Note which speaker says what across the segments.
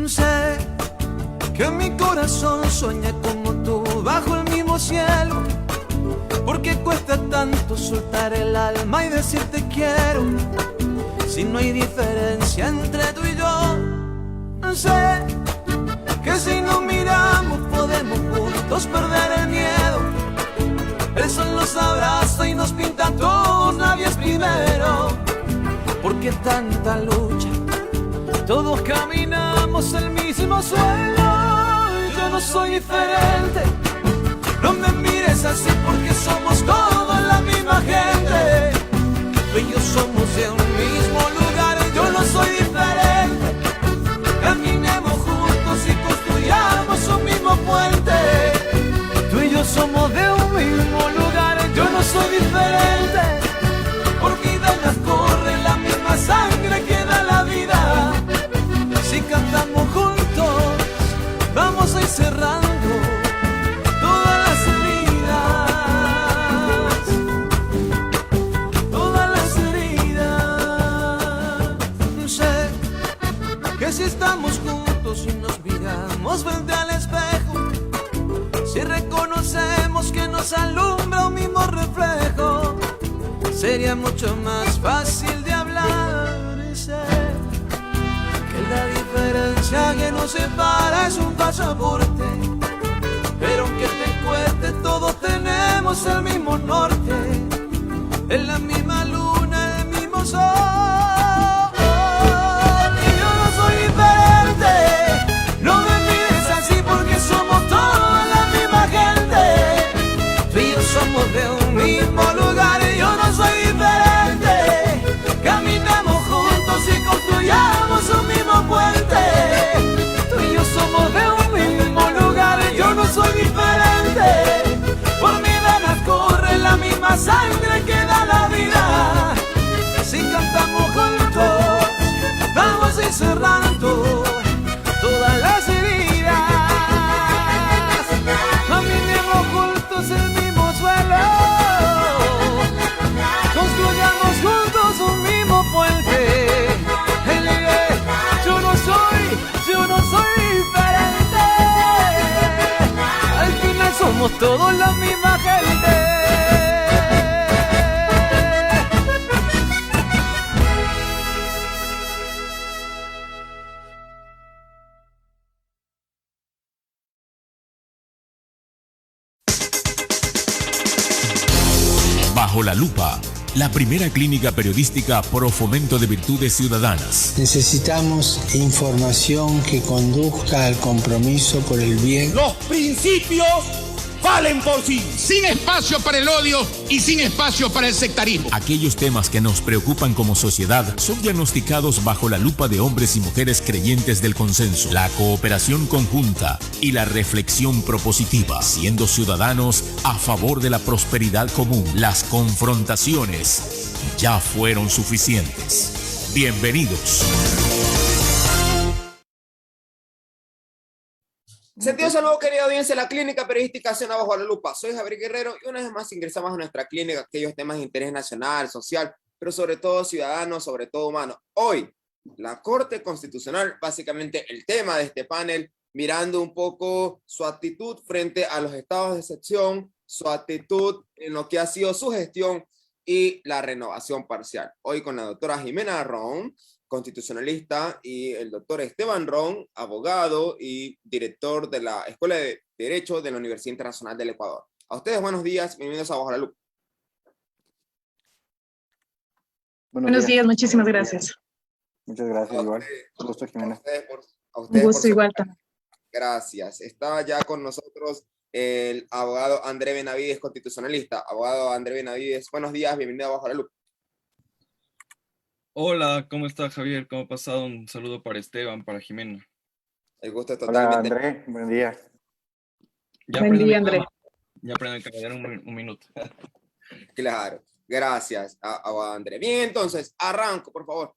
Speaker 1: Sé que mi corazón sueña como tú bajo el mismo cielo, porque cuesta tanto soltar el alma y decirte quiero, si no hay diferencia entre tú y yo. Sé que si nos miramos podemos juntos perder el miedo. El sol nos abraza y nos pinta a todos, nadie es primero. Porque tanta lucha, todos caminamos el mismo suelo. Yo no soy diferente, no me mires así porque somos todos la misma gente. Tú y yo somos de un mismo lugar, yo no soy diferente. Caminemos juntos y construyamos un mismo puente. Tú y yo somos de un mismo lugar, yo no soy diferente. Por mi venas corre la misma sangre que da la vida. Si cantamos juntos, vamos a ir cerrando todas las heridas, todas las heridas. Sé que si estamos juntos y nos miramos frente al espejo, si reconocemos que nos alumbra un mismo reflejo, sería mucho más fácil de hablar. Y sé que la diferencia que nos separa es un pasaporte, pero aunque te cueste todos tenemos el mismo norte, en la misma luna, el mismo sol. Y yo no soy diferente, no me mires así porque somos todos la misma gente. Tú y yo somos de un mismo lugar y yo no soy diferente. Caminamos juntos y construyamos un mismo puente. Tú y yo somos de un mismo lugar y yo no soy diferente. Por mis venas corre la misma sangre que da la vida. Si cantamos juntos, vamos a ir cerrando todas las heridas. Caminemos juntos el mismo suelo, construyamos juntos un mismo puente. Yo no soy diferente. Al final somos todos la misma gente.
Speaker 2: Bajo la Lupa, la primera clínica periodística pro fomento de virtudes ciudadanas.
Speaker 3: Necesitamos información que conduzca al compromiso por el bien.
Speaker 4: Los principios valen por sí.
Speaker 5: Sin espacio para el odio y sin espacio para el sectarismo.
Speaker 2: Aquellos temas que nos preocupan como sociedad son diagnosticados bajo la lupa de hombres y mujeres creyentes del consenso, la cooperación conjunta y la reflexión propositiva, siendo ciudadanos a favor de la prosperidad común. Las confrontaciones ya fueron suficientes. Bienvenidos.
Speaker 6: Sentido saludo, querida audiencia de la clínica periodística Cena Bajo la Lupa. Soy Javier Guerrero y una vez más ingresamos a nuestra clínica, aquellos temas de interés nacional, social, pero sobre todo ciudadano, sobre todo humano. Hoy, la Corte Constitucional, básicamente el tema de este panel, mirando un poco su actitud frente a los estados de excepción, su actitud en lo que ha sido su gestión y la renovación parcial. Hoy con la doctora Jimena Ron, constitucionalista, y el doctor Esteban Ron, abogado y director de la Escuela de Derecho de la Universidad Internacional del Ecuador. A ustedes buenos días, bienvenidos a Bajo la Lupa.
Speaker 7: Buenos días, muchísimas gracias.
Speaker 8: Muchas gracias, igual. Un gusto, Jimena.
Speaker 7: Un gusto igual también.
Speaker 6: Gracias. Está ya con nosotros el abogado André Benavides, constitucionalista. Abogado André Benavides, buenos días, bienvenido a Bajo la Lupa.
Speaker 9: Hola, ¿cómo está Javier? ¿Cómo ha pasado? Un saludo para Esteban, para Jimena.
Speaker 6: El gusto es
Speaker 8: totalmente. Hola, André, buen día.
Speaker 7: Buen día, André.
Speaker 9: Ya aprendo a caballero un minuto.
Speaker 6: Claro, gracias, abogado André. Bien, entonces, arranco, por favor.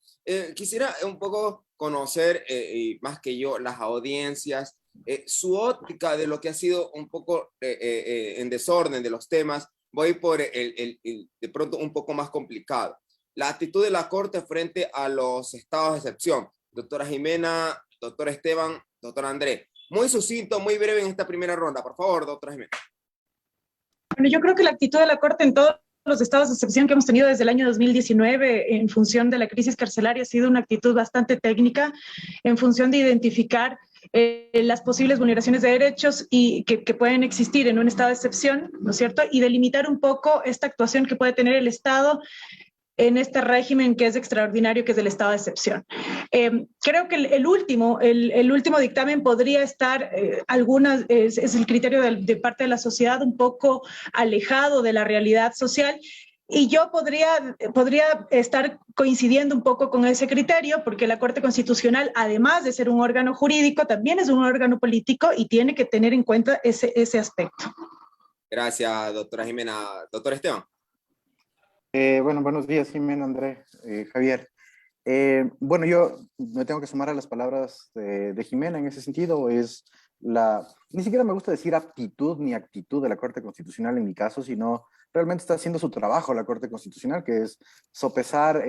Speaker 6: Quisiera un poco conocer, y más que yo, las audiencias, su óptica de lo que ha sido un poco en desorden de los temas. Voy por de pronto un poco más complicado. La actitud de la Corte frente a los estados de excepción. Doctora Jimena, doctor Esteban, doctor Andrés. Muy sucinto, muy breve en esta primera ronda. Por favor, doctora Jimena.
Speaker 7: Bueno, yo creo que la actitud de la Corte en todos los estados de excepción que hemos tenido desde el año 2019 en función de la crisis carcelaria ha sido una actitud bastante técnica en función de identificar las posibles vulneraciones de derechos y que pueden existir en un estado de excepción, ¿no es cierto? Y delimitar un poco esta actuación que puede tener el Estado en este régimen que es extraordinario, que es el estado de excepción. Creo que el último dictamen podría estar, es el criterio de parte de la sociedad un poco alejado de la realidad social, y yo podría estar coincidiendo un poco con ese criterio, porque la Corte Constitucional, además de ser un órgano jurídico, también es un órgano político y tiene que tener en cuenta ese aspecto.
Speaker 6: Gracias, doctora Jimena. Doctor Esteban.
Speaker 8: Bueno, buenos días, Jimena, André, Javier. Bueno, yo me tengo que sumar a las palabras de Jimena en ese sentido. Ni siquiera me gusta decir aptitud ni actitud de la Corte Constitucional en mi caso, sino realmente está haciendo su trabajo la Corte Constitucional, que es sopesar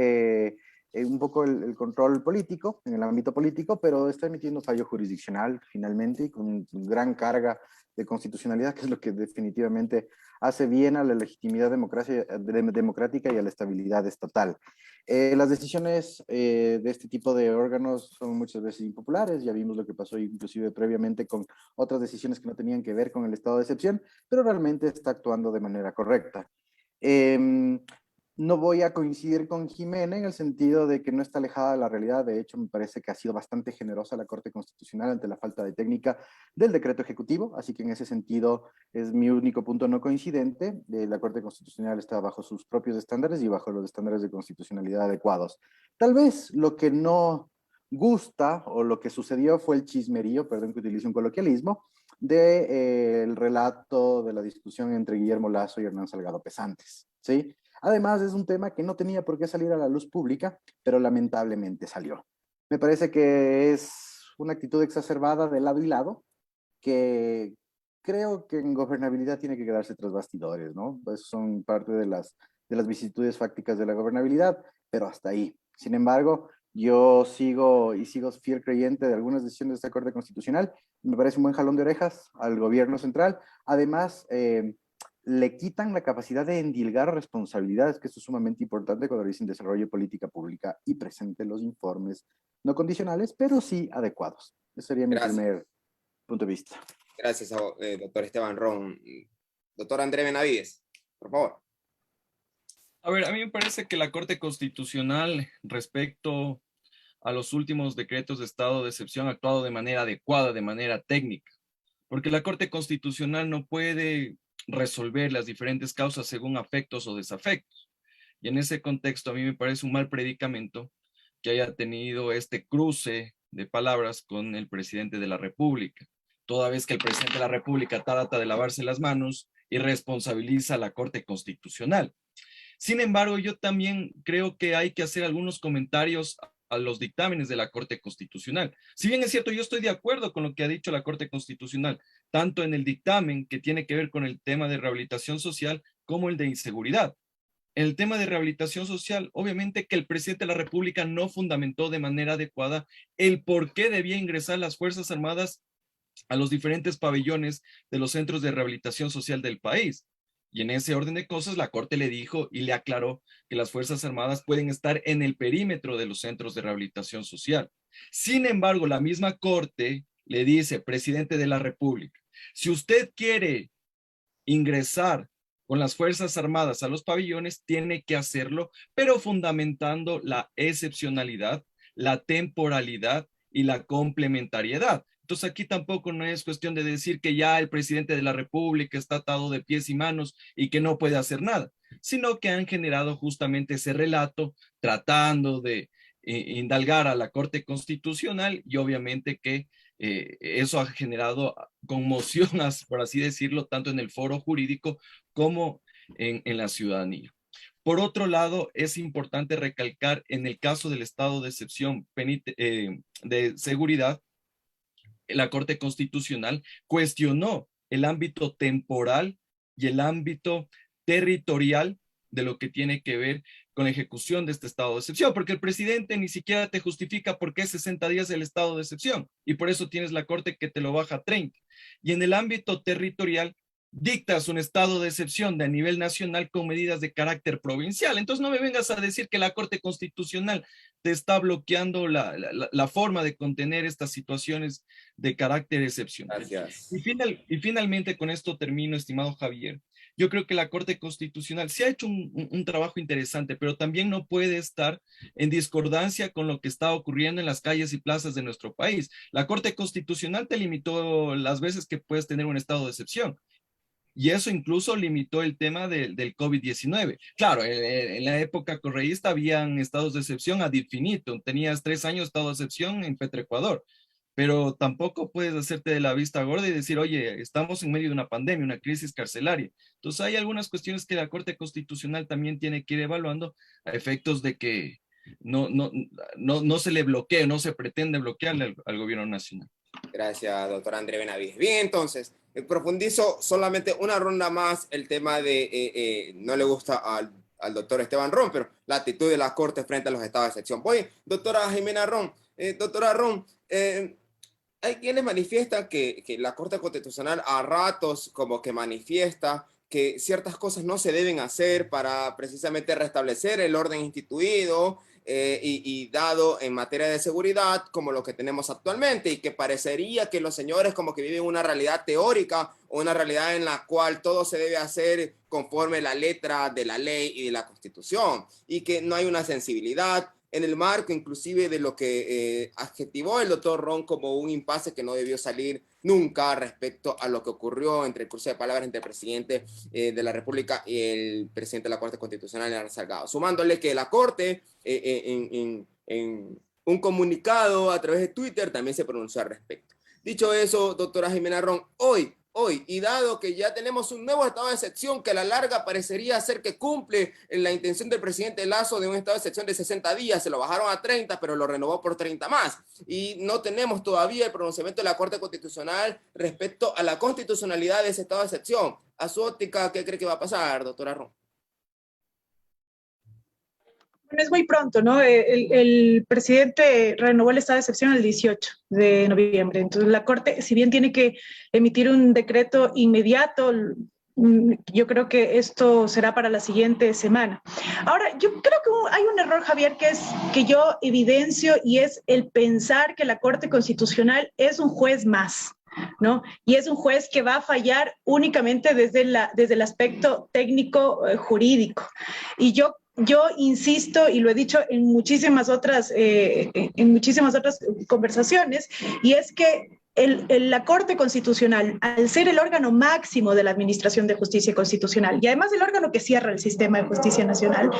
Speaker 8: un poco el control político, en el ámbito político, pero está emitiendo fallo jurisdiccional finalmente y con gran carga de constitucionalidad, que es lo que definitivamente hace bien a la legitimidad democrática y a la estabilidad estatal. Las decisiones de este tipo de órganos son muchas veces impopulares. Ya vimos lo que pasó inclusive previamente con otras decisiones que no tenían que ver con el estado de excepción, pero realmente está actuando de manera correcta. No voy a coincidir con Jimena en el sentido de que no está alejada de la realidad. De hecho, me parece que ha sido bastante generosa la Corte Constitucional ante la falta de técnica del decreto ejecutivo, así que en ese sentido es mi único punto no coincidente. La Corte Constitucional está bajo sus propios estándares y bajo los estándares de constitucionalidad adecuados. Tal vez lo que no gusta o lo que sucedió fue el chismerío, perdón que utilice un coloquialismo, del relato de la discusión entre Guillermo Lasso y Hernán Salgado Pesantes, ¿sí? Además, es un tema que no tenía por qué salir a la luz pública, pero lamentablemente salió. Me parece que es una actitud exacerbada de lado y lado, que creo que en gobernabilidad tiene que quedarse tras bastidores, ¿no? Pues son parte de las vicisitudes fácticas de la gobernabilidad, pero hasta ahí. Sin embargo, yo sigo fiel creyente de algunas decisiones de esta Corte Constitucional. Me parece un buen jalón de orejas al gobierno central. Además, le quitan la capacidad de endilgar responsabilidades, que esto es sumamente importante cuando dicen desarrollo de política pública y presente los informes no condicionales, pero sí adecuados. Ese sería mi primer punto de vista.
Speaker 6: Gracias, doctor Esteban Ron. Doctor Andrés Benavides, por favor.
Speaker 9: A ver, a mí me parece que la Corte Constitucional respecto a los últimos decretos de estado de excepción ha actuado de manera adecuada, de manera técnica, porque la Corte Constitucional no puede resolver las diferentes causas según afectos o desafectos. Y en ese contexto a mí me parece un mal predicamento que haya tenido este cruce de palabras con el presidente de la República, toda vez que el presidente de la República trata de lavarse las manos y responsabiliza a la Corte Constitucional. Sin embargo, yo también creo que hay que hacer algunos comentarios a los dictámenes de la Corte Constitucional. Si bien es cierto, yo estoy de acuerdo con lo que ha dicho la Corte Constitucional, tanto en el dictamen que tiene que ver con el tema de rehabilitación social como el de inseguridad. En el tema de rehabilitación social, obviamente que el presidente de la República no fundamentó de manera adecuada el por qué debía ingresar las Fuerzas Armadas a los diferentes pabellones de los centros de rehabilitación social del país. Y en ese orden de cosas, la Corte le dijo y le aclaró que las Fuerzas Armadas pueden estar en el perímetro de los centros de rehabilitación social. Sin embargo, la misma Corte le dice, presidente de la República, si usted quiere ingresar con las Fuerzas Armadas a los pabellones, tiene que hacerlo, pero fundamentando la excepcionalidad, la temporalidad y la complementariedad. Entonces aquí tampoco no es cuestión de decir que ya el presidente de la República está atado de pies y manos y que no puede hacer nada, sino que han generado justamente ese relato tratando de indalgar a la Corte Constitucional y obviamente que eso ha generado conmoción, por así decirlo, tanto en el foro jurídico como en la ciudadanía. Por otro lado, es importante recalcar en el caso del estado de excepción de seguridad, la Corte Constitucional cuestionó el ámbito temporal y el ámbito territorial de lo que tiene que ver con la ejecución de este estado de excepción, porque el presidente ni siquiera te justifica por qué 60 días el estado de excepción, y por eso tienes la Corte que te lo baja a 30. Y en el ámbito territorial, dictas un estado de excepción de a nivel nacional con medidas de carácter provincial. Entonces no me vengas a decir que la Corte Constitucional te está bloqueando la forma de contener estas situaciones de carácter excepcional.
Speaker 6: Gracias.
Speaker 9: Y finalmente con esto termino, estimado Javier. Yo creo que la Corte Constitucional sí ha hecho un trabajo interesante, pero también no puede estar en discordancia con lo que está ocurriendo en las calles y plazas de nuestro país. La Corte Constitucional te limitó las veces que puedes tener un estado de excepción. Y eso incluso limitó el tema del COVID-19. Claro, en la época correísta habían estados de excepción ad infinitum. Tenías 3 años de estado de excepción en Petroecuador. Pero tampoco puedes hacerte de la vista gorda y decir, oye, estamos en medio de una pandemia, una crisis carcelaria. Entonces hay algunas cuestiones que la Corte Constitucional también tiene que ir evaluando a efectos de que no se le bloquee, no se pretende bloquearle al gobierno nacional.
Speaker 6: Gracias, doctor André Benavides. Bien, entonces, profundizo solamente una ronda más el tema de, no le gusta al doctor Esteban Ron, pero la actitud de la Corte frente a los estados de excepción. Voy, doctora Jimena Ron, doctora Ron, hay quienes manifiestan que la Corte Constitucional a ratos como que manifiesta que ciertas cosas no se deben hacer para precisamente restablecer el orden instituido y dado en materia de seguridad como lo que tenemos actualmente, y que parecería que los señores como que viven una realidad teórica o una realidad en la cual todo se debe hacer conforme la letra de la ley y de la Constitución, y que no hay una sensibilidad en el marco inclusive de lo que adjetivó el doctor Ron como un impasse que no debió salir nunca respecto a lo que ocurrió entre el cruce de palabras entre el presidente de la República y el presidente de la Corte Constitucional, Leonardo Salgado. Sumándole que la Corte en un comunicado a través de Twitter también se pronunció al respecto. Dicho eso, doctora Jimena Ron, hoy, y dado que ya tenemos un nuevo estado de excepción que a la larga parecería ser que cumple en la intención del presidente Lasso de un estado de excepción de 60 días, se lo bajaron a 30, pero lo renovó por 30 más, y no tenemos todavía el pronunciamiento de la Corte Constitucional respecto a la constitucionalidad de ese estado de excepción. A su óptica, ¿qué cree que va a pasar, doctora Ron?
Speaker 7: Es muy pronto, ¿no? El presidente renovó el estado de excepción el 18 de noviembre. Entonces, la Corte, si bien tiene que emitir un decreto inmediato, yo creo que esto será para la siguiente semana. Ahora, yo creo que hay un error, Javier, que yo evidencio, y es el pensar que la Corte Constitucional es un juez más, ¿no? Y es un juez que va a fallar únicamente desde el aspecto técnico jurídico. Y yo insisto, y lo he dicho en muchísimas otras conversaciones, y es que la Corte Constitucional, al ser el órgano máximo de la Administración de Justicia Constitucional, y además el órgano que cierra el sistema de justicia nacional,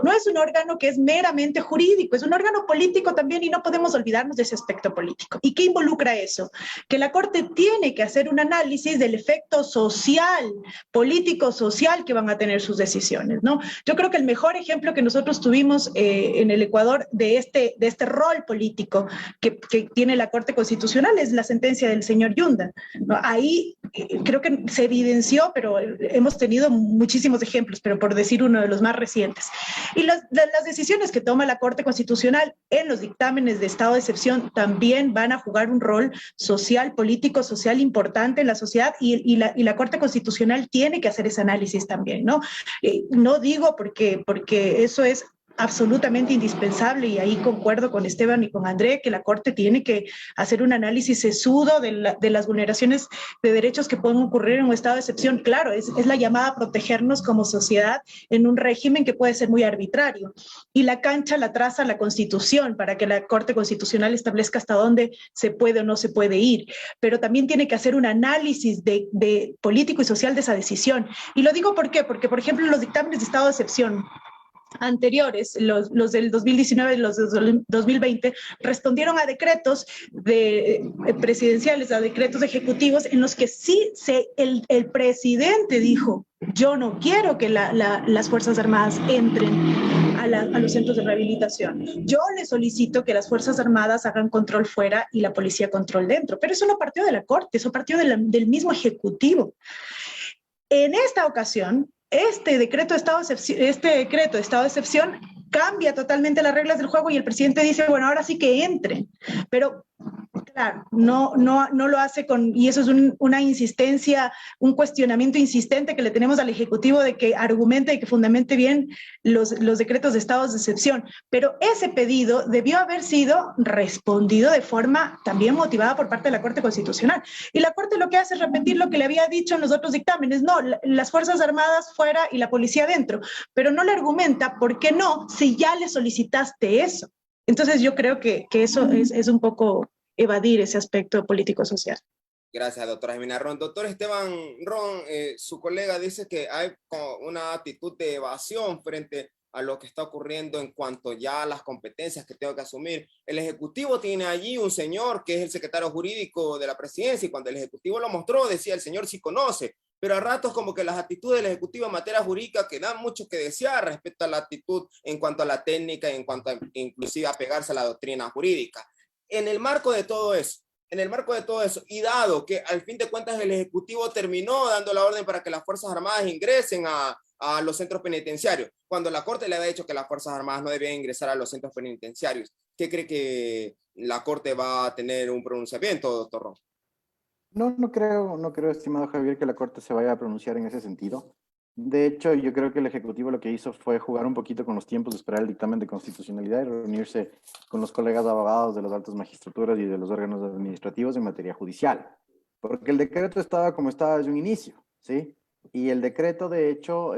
Speaker 7: no es un órgano que es meramente jurídico, es un órgano político también, y no podemos olvidarnos de ese aspecto político. ¿Y qué involucra eso? Que la Corte tiene que hacer un análisis del efecto social, político-social que van a tener sus decisiones, ¿no? Yo creo que el mejor ejemplo que nosotros tuvimos en el Ecuador de este rol político que tiene la Corte Constitucional es la sentencia del señor Yunda, ¿no? Ahí creo que se evidenció, pero hemos tenido muchísimos ejemplos, pero por decir uno de los más recientes. Y las decisiones que toma la Corte Constitucional en los dictámenes de estado de excepción también van a jugar un rol social, político, social importante en la sociedad, y la Corte Constitucional tiene que hacer ese análisis también, ¿no? No digo porque eso es absolutamente indispensable, y ahí concuerdo con Esteban y con André, que la Corte tiene que hacer un análisis sesudo de las vulneraciones de derechos que pueden ocurrir en un estado de excepción. Claro, es la llamada a protegernos como sociedad en un régimen que puede ser muy arbitrario, y la cancha la traza la Constitución para que la Corte Constitucional establezca hasta dónde se puede o no se puede ir, pero también tiene que hacer un análisis de político y social de esa decisión. Y lo digo ¿por qué? Porque, por ejemplo, los dictámenes de estado de excepción anteriores, los del 2019 y los del 2020, respondieron a decretos presidenciales, a decretos ejecutivos, en los que sí el presidente dijo: yo no quiero que las Fuerzas Armadas entren a los centros de rehabilitación. Yo le solicito que las Fuerzas Armadas hagan control fuera y la policía control dentro. Pero eso no partió de la Corte, eso partió del mismo Ejecutivo. En esta ocasión, este decreto de estado de excepción cambia totalmente las reglas del juego y el presidente dice, bueno, ahora sí que entren. Pero claro, no lo hace con, y eso es una insistencia, un cuestionamiento insistente que le tenemos al Ejecutivo de que argumente y que fundamente bien los decretos de estados de excepción. Pero ese pedido debió haber sido respondido de forma también motivada por parte de la Corte Constitucional. Y la Corte lo que hace es repetir lo que le había dicho en los otros dictámenes, no, las Fuerzas Armadas fuera y la policía dentro, pero no le argumenta por qué no si ya le solicitaste eso. Entonces yo creo que eso es un poco evadir ese aspecto político-social.
Speaker 6: Gracias, doctora Jimena Ron. Doctor Esteban Ron, su colega dice que hay una actitud de evasión frente a lo que está ocurriendo en cuanto ya a las competencias que tengo que asumir. El Ejecutivo tiene allí un señor que es el secretario jurídico de la presidencia y cuando el Ejecutivo lo mostró decía el señor sí conoce, pero a ratos como que las actitudes del Ejecutivo en materia jurídica que dan mucho que desear respecto a la actitud en cuanto a la técnica y en cuanto a inclusive a pegarse a la doctrina jurídica. En el marco de todo eso, y dado que al fin de cuentas el Ejecutivo terminó dando la orden para que las Fuerzas Armadas ingresen a los centros penitenciarios, cuando la Corte le había dicho que las Fuerzas Armadas no debían ingresar a los centros penitenciarios, ¿qué cree que la Corte va a tener un pronunciamiento, doctor Ron?
Speaker 8: No creo, estimado Javier, que la Corte se vaya a pronunciar en ese sentido. De hecho, yo creo que el Ejecutivo lo que hizo fue jugar un poquito con los tiempos, de esperar el dictamen de constitucionalidad y reunirse con los colegas abogados de las altas magistraturas y de los órganos administrativos en materia judicial. Porque el decreto estaba como estaba desde un inicio, ¿sí? Y el decreto, de hecho,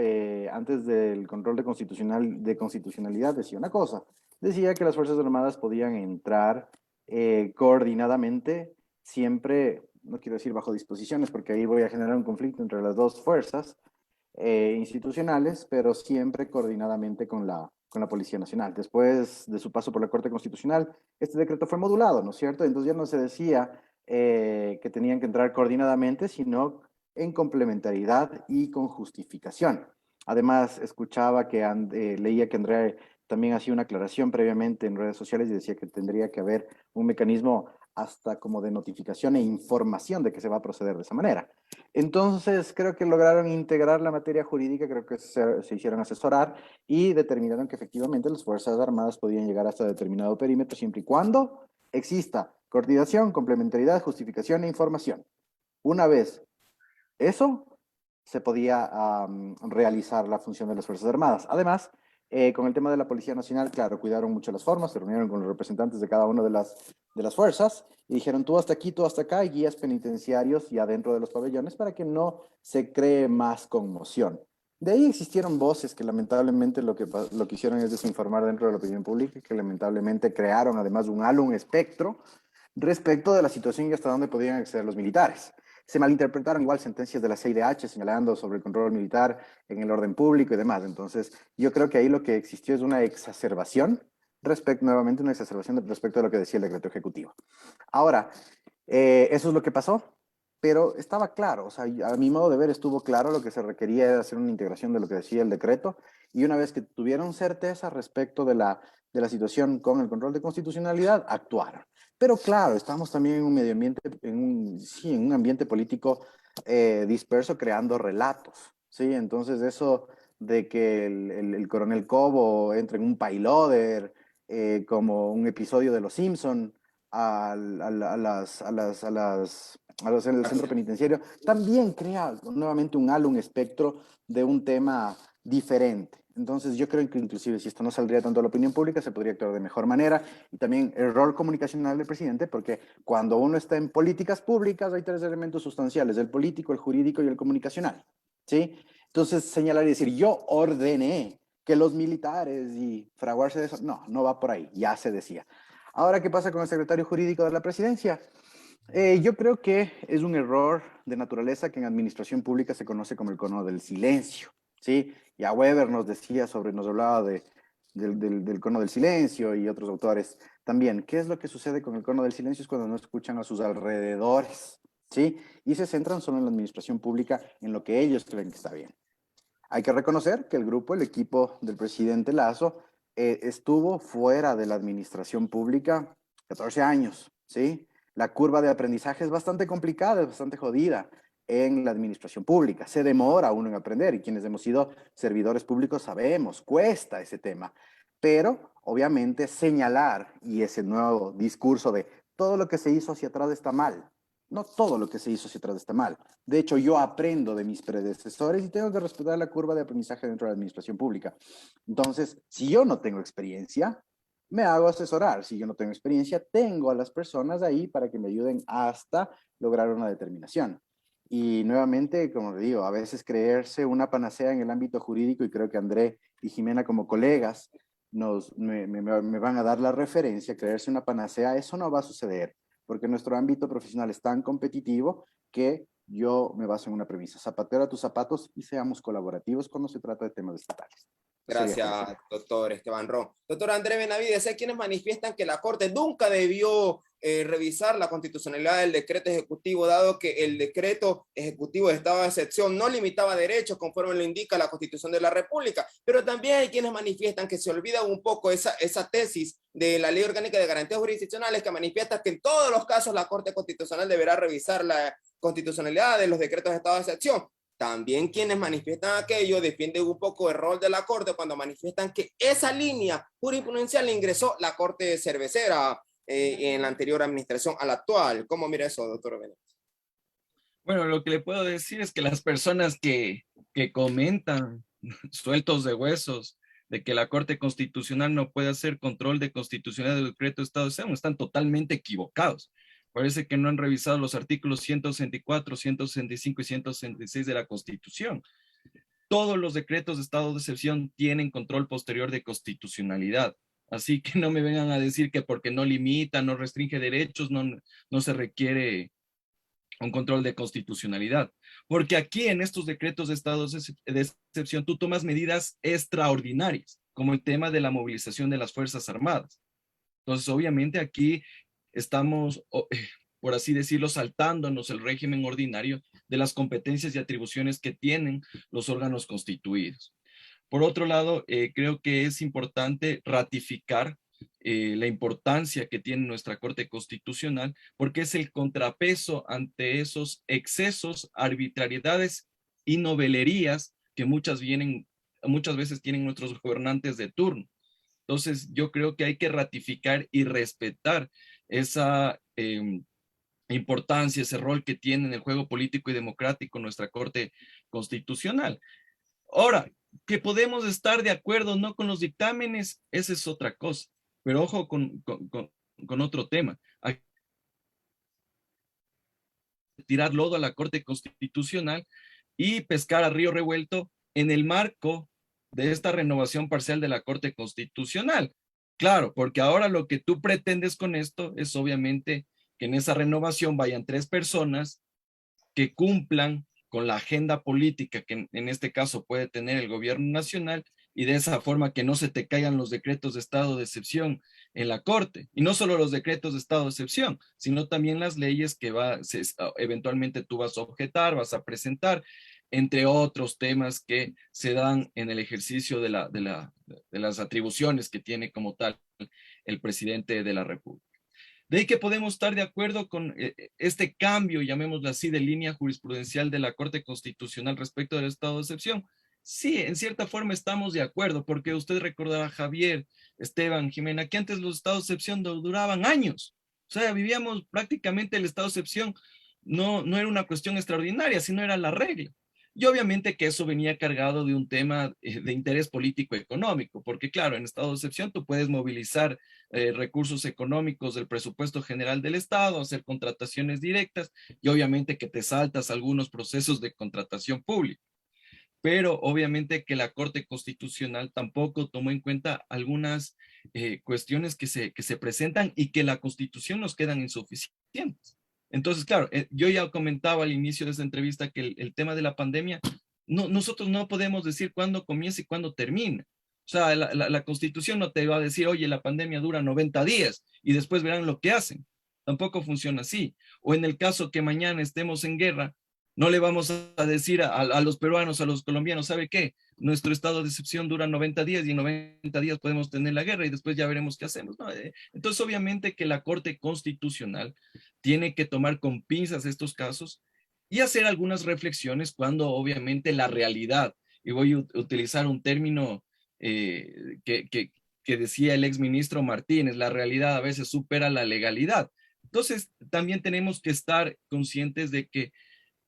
Speaker 8: antes del control de constitucionalidad decía una cosa. Decía que las Fuerzas Armadas podían entrar coordinadamente, siempre, no quiero decir bajo disposiciones, porque ahí voy a generar un conflicto entre las dos fuerzas, institucionales, pero siempre coordinadamente con la Policía Nacional. Después de su paso por la Corte Constitucional, este decreto fue modulado, ¿no es cierto? Entonces ya no se decía que tenían que entrar coordinadamente, sino en complementariedad y con justificación. Además, escuchaba que leía que Andrea también hacía una aclaración previamente en redes sociales y decía que tendría que haber un mecanismo hasta como de notificación e información de que se va a proceder de esa manera. Entonces, creo que lograron integrar la materia jurídica, creo que se hicieron asesorar y determinaron que efectivamente las Fuerzas Armadas podían llegar hasta determinado perímetro siempre y cuando exista coordinación, complementariedad, justificación e información. Una vez eso, se podía realizar la función de las Fuerzas Armadas. Además, con el tema de la Policía Nacional, claro, cuidaron mucho las formas, se reunieron con los representantes de cada una de las fuerzas y dijeron tú hasta aquí, tú hasta acá, y guías penitenciarios ya dentro de los pabellones para que no se cree más conmoción. De ahí existieron voces que lamentablemente lo que hicieron es desinformar dentro de la opinión pública y que lamentablemente crearon además un halo, un espectro respecto de la situación y hasta dónde podían acceder los militares. Se malinterpretaron igual sentencias de la CIDH señalando sobre el control militar en el orden público y demás. Entonces, yo creo que ahí lo que existió es una exacerbación nuevamente una exacerbación respecto a lo que decía el decreto ejecutivo. Ahora, eso es lo que pasó, pero estaba claro, o sea, a mi modo de ver estuvo claro, lo que se requería era hacer una integración de lo que decía el decreto, y una vez que tuvieron certeza respecto de la situación con el control de constitucionalidad, actuaron. Pero claro, estamos también en un medio ambiente, en un ambiente político disperso, creando relatos, ¿sí? Entonces eso de que el coronel Cobo entre en un payloader, como un episodio de Los Simpson en el centro penitenciario, también crea nuevamente un halo, un espectro de un tema diferente. Entonces yo creo que inclusive si esto no saldría tanto a la opinión pública, se podría actuar de mejor manera. Y también el rol comunicacional del presidente, porque cuando uno está en políticas públicas hay tres elementos sustanciales: el político, el jurídico y el comunicacional, ¿sí? Entonces señalar y decir, yo ordené que los militares y fraguarse de eso, no va por ahí, ya se decía. Ahora, ¿qué pasa con el secretario jurídico de la presidencia? Yo creo que es un error de naturaleza que en administración pública se conoce como el cono del silencio, ¿sí? Ya Weber nos hablaba del cono del silencio y otros autores también. ¿Qué es lo que sucede con el cono del silencio? Es cuando no escuchan a sus alrededores, ¿sí? Y se centran solo en la administración pública, en lo que ellos creen que está bien. Hay que reconocer que el equipo del presidente Lazo, estuvo fuera de la administración pública 14 años, ¿sí? La curva de aprendizaje es bastante complicada, es bastante jodida. en la administración pública. Se demora uno en aprender, y quienes hemos sido servidores públicos sabemos, cuesta ese tema. Pero, obviamente, señalar, y ese nuevo discurso de todo lo que se hizo hacia atrás está mal. No todo lo que se hizo hacia atrás está mal. De hecho, yo aprendo de mis predecesores y tengo que respetar la curva de aprendizaje dentro de la administración pública. Entonces, si yo no tengo experiencia, me hago asesorar. Si yo no tengo experiencia, tengo a las personas ahí para que me ayuden hasta lograr una determinación. Y nuevamente, como le digo, a veces creerse una panacea en el ámbito jurídico, y creo que André y Jimena como colegas me van a dar la referencia, creerse una panacea, eso no va a suceder, porque nuestro ámbito profesional es tan competitivo que yo me baso en una premisa: zapatero a tus zapatos y seamos colaborativos cuando se trata de temas estatales.
Speaker 6: Gracias, doctor Esteban Ron. Doctor André Benavides, hay quienes manifiestan que la Corte nunca debió revisar la constitucionalidad del decreto ejecutivo, dado que el decreto ejecutivo de estado de excepción no limitaba derechos conforme lo indica la Constitución de la República. Pero también hay quienes manifiestan que se olvida un poco esa tesis de la Ley Orgánica de Garantías Jurisdiccionales, que manifiesta que en todos los casos la Corte Constitucional deberá revisar la constitucionalidad de los decretos de estado de excepción. También quienes manifiestan aquello defienden un poco el rol de la Corte cuando manifiestan que esa línea jurisprudencial la ingresó la Corte Cervecera en la anterior administración a la actual. ¿Cómo mira eso, doctor Benet?
Speaker 9: Bueno, lo que le puedo decir es que las personas que comentan sueltos de huesos de que la Corte Constitucional no puede hacer control de constitucionalidad del decreto de estado de excepción están totalmente equivocados. Parece que no han revisado los artículos 164, 165 y 166 de la Constitución. Todos los decretos de estado de excepción tienen control posterior de constitucionalidad. Así que no me vengan a decir que porque no limita, no restringe derechos, no se requiere un control de constitucionalidad. Porque aquí en estos decretos de estado de excepción tú tomas medidas extraordinarias, como el tema de la movilización de las Fuerzas Armadas. Entonces, obviamente aquí estamos, por así decirlo, saltándonos el régimen ordinario de las competencias y atribuciones que tienen los órganos constituidos. Por otro lado, creo que es importante ratificar la importancia que tiene nuestra Corte Constitucional, porque es el contrapeso ante esos excesos, arbitrariedades y novelerías que muchas veces tienen nuestros gobernantes de turno. Entonces, yo creo que hay que ratificar y respetar esa importancia, ese rol que tiene en el juego político y democrático nuestra Corte Constitucional. Ahora, que podemos estar de acuerdo o no con los dictámenes, esa es otra cosa. Pero ojo con otro tema. Hay que tirar lodo a la Corte Constitucional y pescar a río revuelto en el marco de esta renovación parcial de la Corte Constitucional. Claro, porque ahora lo que tú pretendes con esto es obviamente que en esa renovación vayan 3 personas que cumplan con la agenda política que en este caso puede tener el gobierno nacional, y de esa forma que no se te caigan los decretos de estado de excepción en la Corte. Y no solo los decretos de estado de excepción, sino también las leyes que eventualmente tú vas a objetar, vas a presentar, entre otros temas que se dan en el ejercicio de las atribuciones que tiene como tal el presidente de la República. De ahí que podemos estar de acuerdo con este cambio, llamémoslo así, de línea jurisprudencial de la Corte Constitucional respecto del estado de excepción. Sí, en cierta forma estamos de acuerdo, porque usted recordará, Javier, Esteban, Jimena, que antes los estados de excepción duraban años. O sea, vivíamos prácticamente el estado de excepción, no era una cuestión extraordinaria, sino era la regla. Y obviamente que eso venía cargado de un tema de interés político económico, porque claro, en estado de excepción tú puedes movilizar recursos económicos del presupuesto general del Estado, hacer contrataciones directas, y obviamente que te saltas algunos procesos de contratación pública. Pero obviamente que la Corte Constitucional tampoco tomó en cuenta algunas cuestiones que se presentan y que la Constitución nos quedan insuficientes. Entonces, claro, yo ya comentaba al inicio de esta entrevista que el tema de la pandemia, nosotros no podemos decir cuándo comienza y cuándo termina. O sea, la Constitución no te va a decir, oye, la pandemia dura 90 días y después verán lo que hacen. Tampoco funciona así. O en el caso que mañana estemos en guerra, no le vamos a decir a los peruanos, a los colombianos, ¿sabe qué? Nuestro estado de excepción dura 90 días y en 90 días podemos tener la guerra y después ya veremos qué hacemos, ¿no? Entonces, obviamente que la Corte Constitucional tiene que tomar con pinzas estos casos y hacer algunas reflexiones cuando obviamente la realidad, y voy a utilizar un término que decía el exministro Martínez, la realidad a veces supera la legalidad. Entonces, también tenemos que estar conscientes de que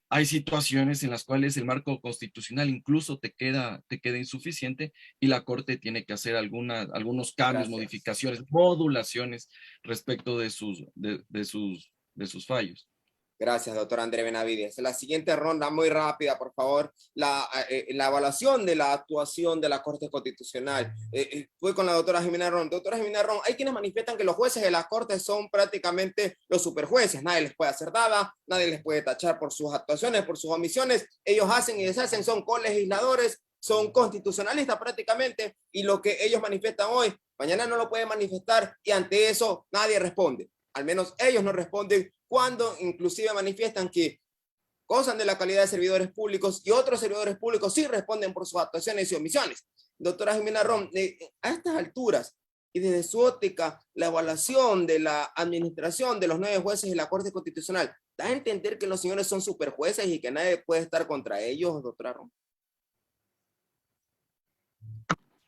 Speaker 9: hay situaciones en las cuales el marco constitucional incluso te queda insuficiente y la Corte tiene que hacer algunos cambios, modificaciones, modulaciones respecto de sus fallos.
Speaker 6: Gracias, doctor André Benavides. La siguiente ronda, muy rápida, por favor. La evaluación de la actuación de la Corte Constitucional. Voy con la doctora Jimena Ron. Doctora Jimena Ron, hay quienes manifiestan que los jueces de la Corte son prácticamente los superjueces. Nadie les puede hacer nada, nadie les puede tachar por sus actuaciones, por sus omisiones. Ellos hacen y deshacen, son colegisladores, son constitucionalistas prácticamente, y lo que ellos manifiestan hoy, mañana no lo pueden manifestar, y ante eso nadie responde. Al menos ellos no responden, cuando inclusive manifiestan que gozan de la calidad de servidores públicos y otros servidores públicos sí responden por sus actuaciones y omisiones. Doctora Jimena Ron, a estas alturas y desde su óptica, la evaluación de la administración de los 9 jueces de la Corte Constitucional, ¿da a entender que los señores son superjueces y que nadie puede estar contra ellos, doctora Ron?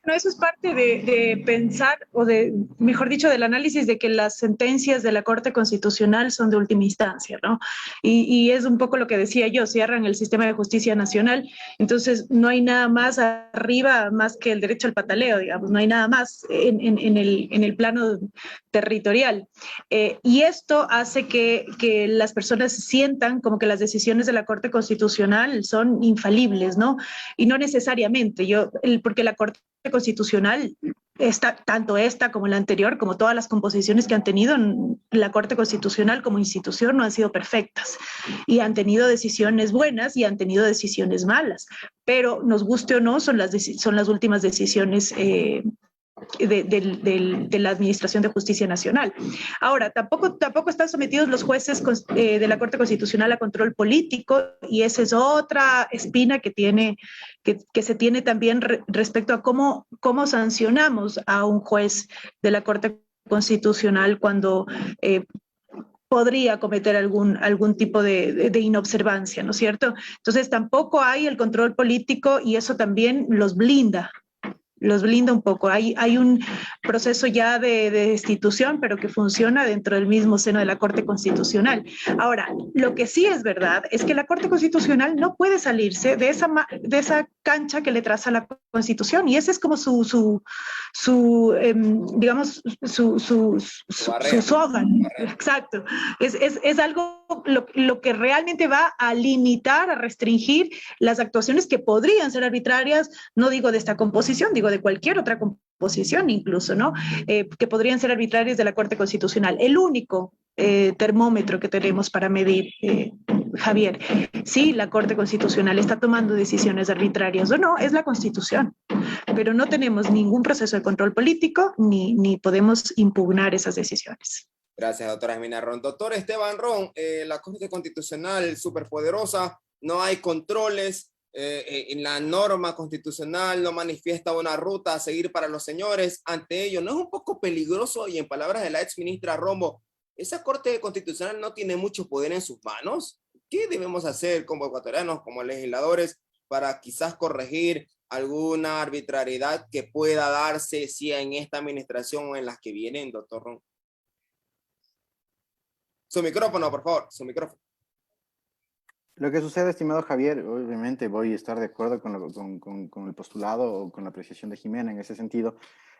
Speaker 7: No, eso es parte de pensar, o de, mejor dicho, del análisis de que las sentencias de la Corte Constitucional son de última instancia, ¿no? Y es un poco lo que decía yo, cierran el sistema de justicia nacional, entonces no hay nada más arriba más que el derecho al pataleo, digamos, no hay nada más en el plano territorial. Y esto hace que las personas sientan como que las decisiones de la Corte Constitucional son infalibles, ¿no? Y no necesariamente, porque la Corte Constitucional, tanto esta como la anterior, como todas las composiciones que han tenido, la Corte Constitucional como institución no han sido perfectas y han tenido decisiones buenas y han tenido decisiones malas, pero nos guste o no, son las últimas decisiones de la Administración de Justicia Nacional. Ahora, tampoco están sometidos los jueces de la Corte Constitucional a control político, y esa es otra espina que se tiene también respecto a cómo sancionamos a un juez de la Corte Constitucional cuando podría cometer algún tipo de inobservancia, ¿no es cierto? Entonces, tampoco hay el control político, y eso también los blinda un poco. Hay un proceso ya de destitución, pero que funciona dentro del mismo seno de la Corte Constitucional. Ahora, lo que sí es verdad es que la Corte Constitucional no puede salirse de esa cancha que le traza la Constitución, y ese es como su soga. Exacto. Es algo lo que realmente va a limitar, a restringir las actuaciones que podrían ser arbitrarias, no digo de esta composición, digo de cualquier otra composición incluso, ¿no? Que podrían ser arbitrarias de la Corte Constitucional. El único termómetro que tenemos para medir, Javier, si la Corte Constitucional está tomando decisiones arbitrarias o no, es la Constitución. Pero no tenemos ningún proceso de control político ni podemos impugnar esas decisiones.
Speaker 6: Gracias, doctora Jimena Ron. Doctor Esteban Ron, la Corte Constitucional superpoderosa, no hay controles, en la norma constitucional no manifiesta una ruta a seguir para los señores. Ante ello, ¿no es un poco peligroso? Y en palabras de la ex ministra Romo, ¿esa Corte Constitucional no tiene mucho poder en sus manos? ¿Qué debemos hacer como ecuatorianos, como legisladores, para quizás corregir alguna arbitrariedad que pueda darse, si en esta administración o en las que vienen, doctor Ron? Su micrófono, por favor, su micrófono.
Speaker 8: Lo que sucede, estimado Javier, obviamente voy a estar de acuerdo con el postulado o con la apreciación de Jimena en ese sentido.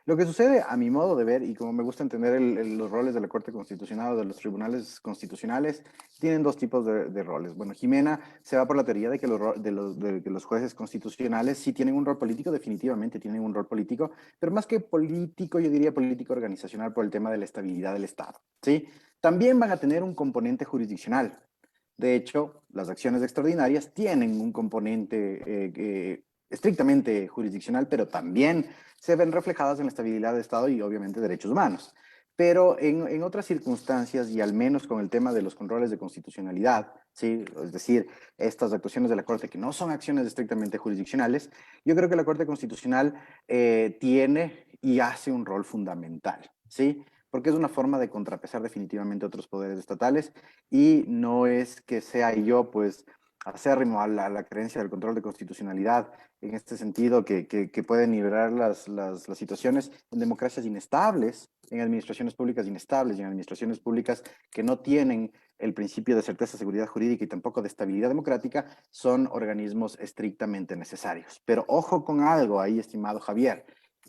Speaker 8: Lo que sucede, a mi modo de ver, y como me gusta entender los roles de la Corte Constitucional o de los tribunales constitucionales, tienen dos tipos de roles. Bueno, Jimena se va por la teoría de que los jueces constitucionales sí tienen un rol político, definitivamente tienen un rol político, pero más que político, yo diría político organizacional por el tema de la estabilidad del Estado, ¿sí? También van a tener un componente jurisdiccional. De hecho, las acciones extraordinarias tienen un componente estrictamente jurisdiccional, pero también se ven reflejadas en la estabilidad del Estado y obviamente derechos humanos. Pero en otras circunstancias, y al menos con el tema de los controles de constitucionalidad, ¿sí? Es decir, estas actuaciones de la Corte que no son acciones estrictamente jurisdiccionales, yo creo que la Corte Constitucional tiene y hace un rol fundamental, ¿sí? Porque es una forma de contrapesar definitivamente otros poderes estatales, y no es que sea yo, pues, acérrimo a la creencia del control de constitucionalidad, en este sentido que puede nivelar las situaciones en democracias inestables, en administraciones públicas inestables y en administraciones públicas que no tienen el principio de certeza, seguridad jurídica y tampoco de estabilidad democrática, son organismos estrictamente necesarios. Pero ojo con algo ahí, estimado Javier,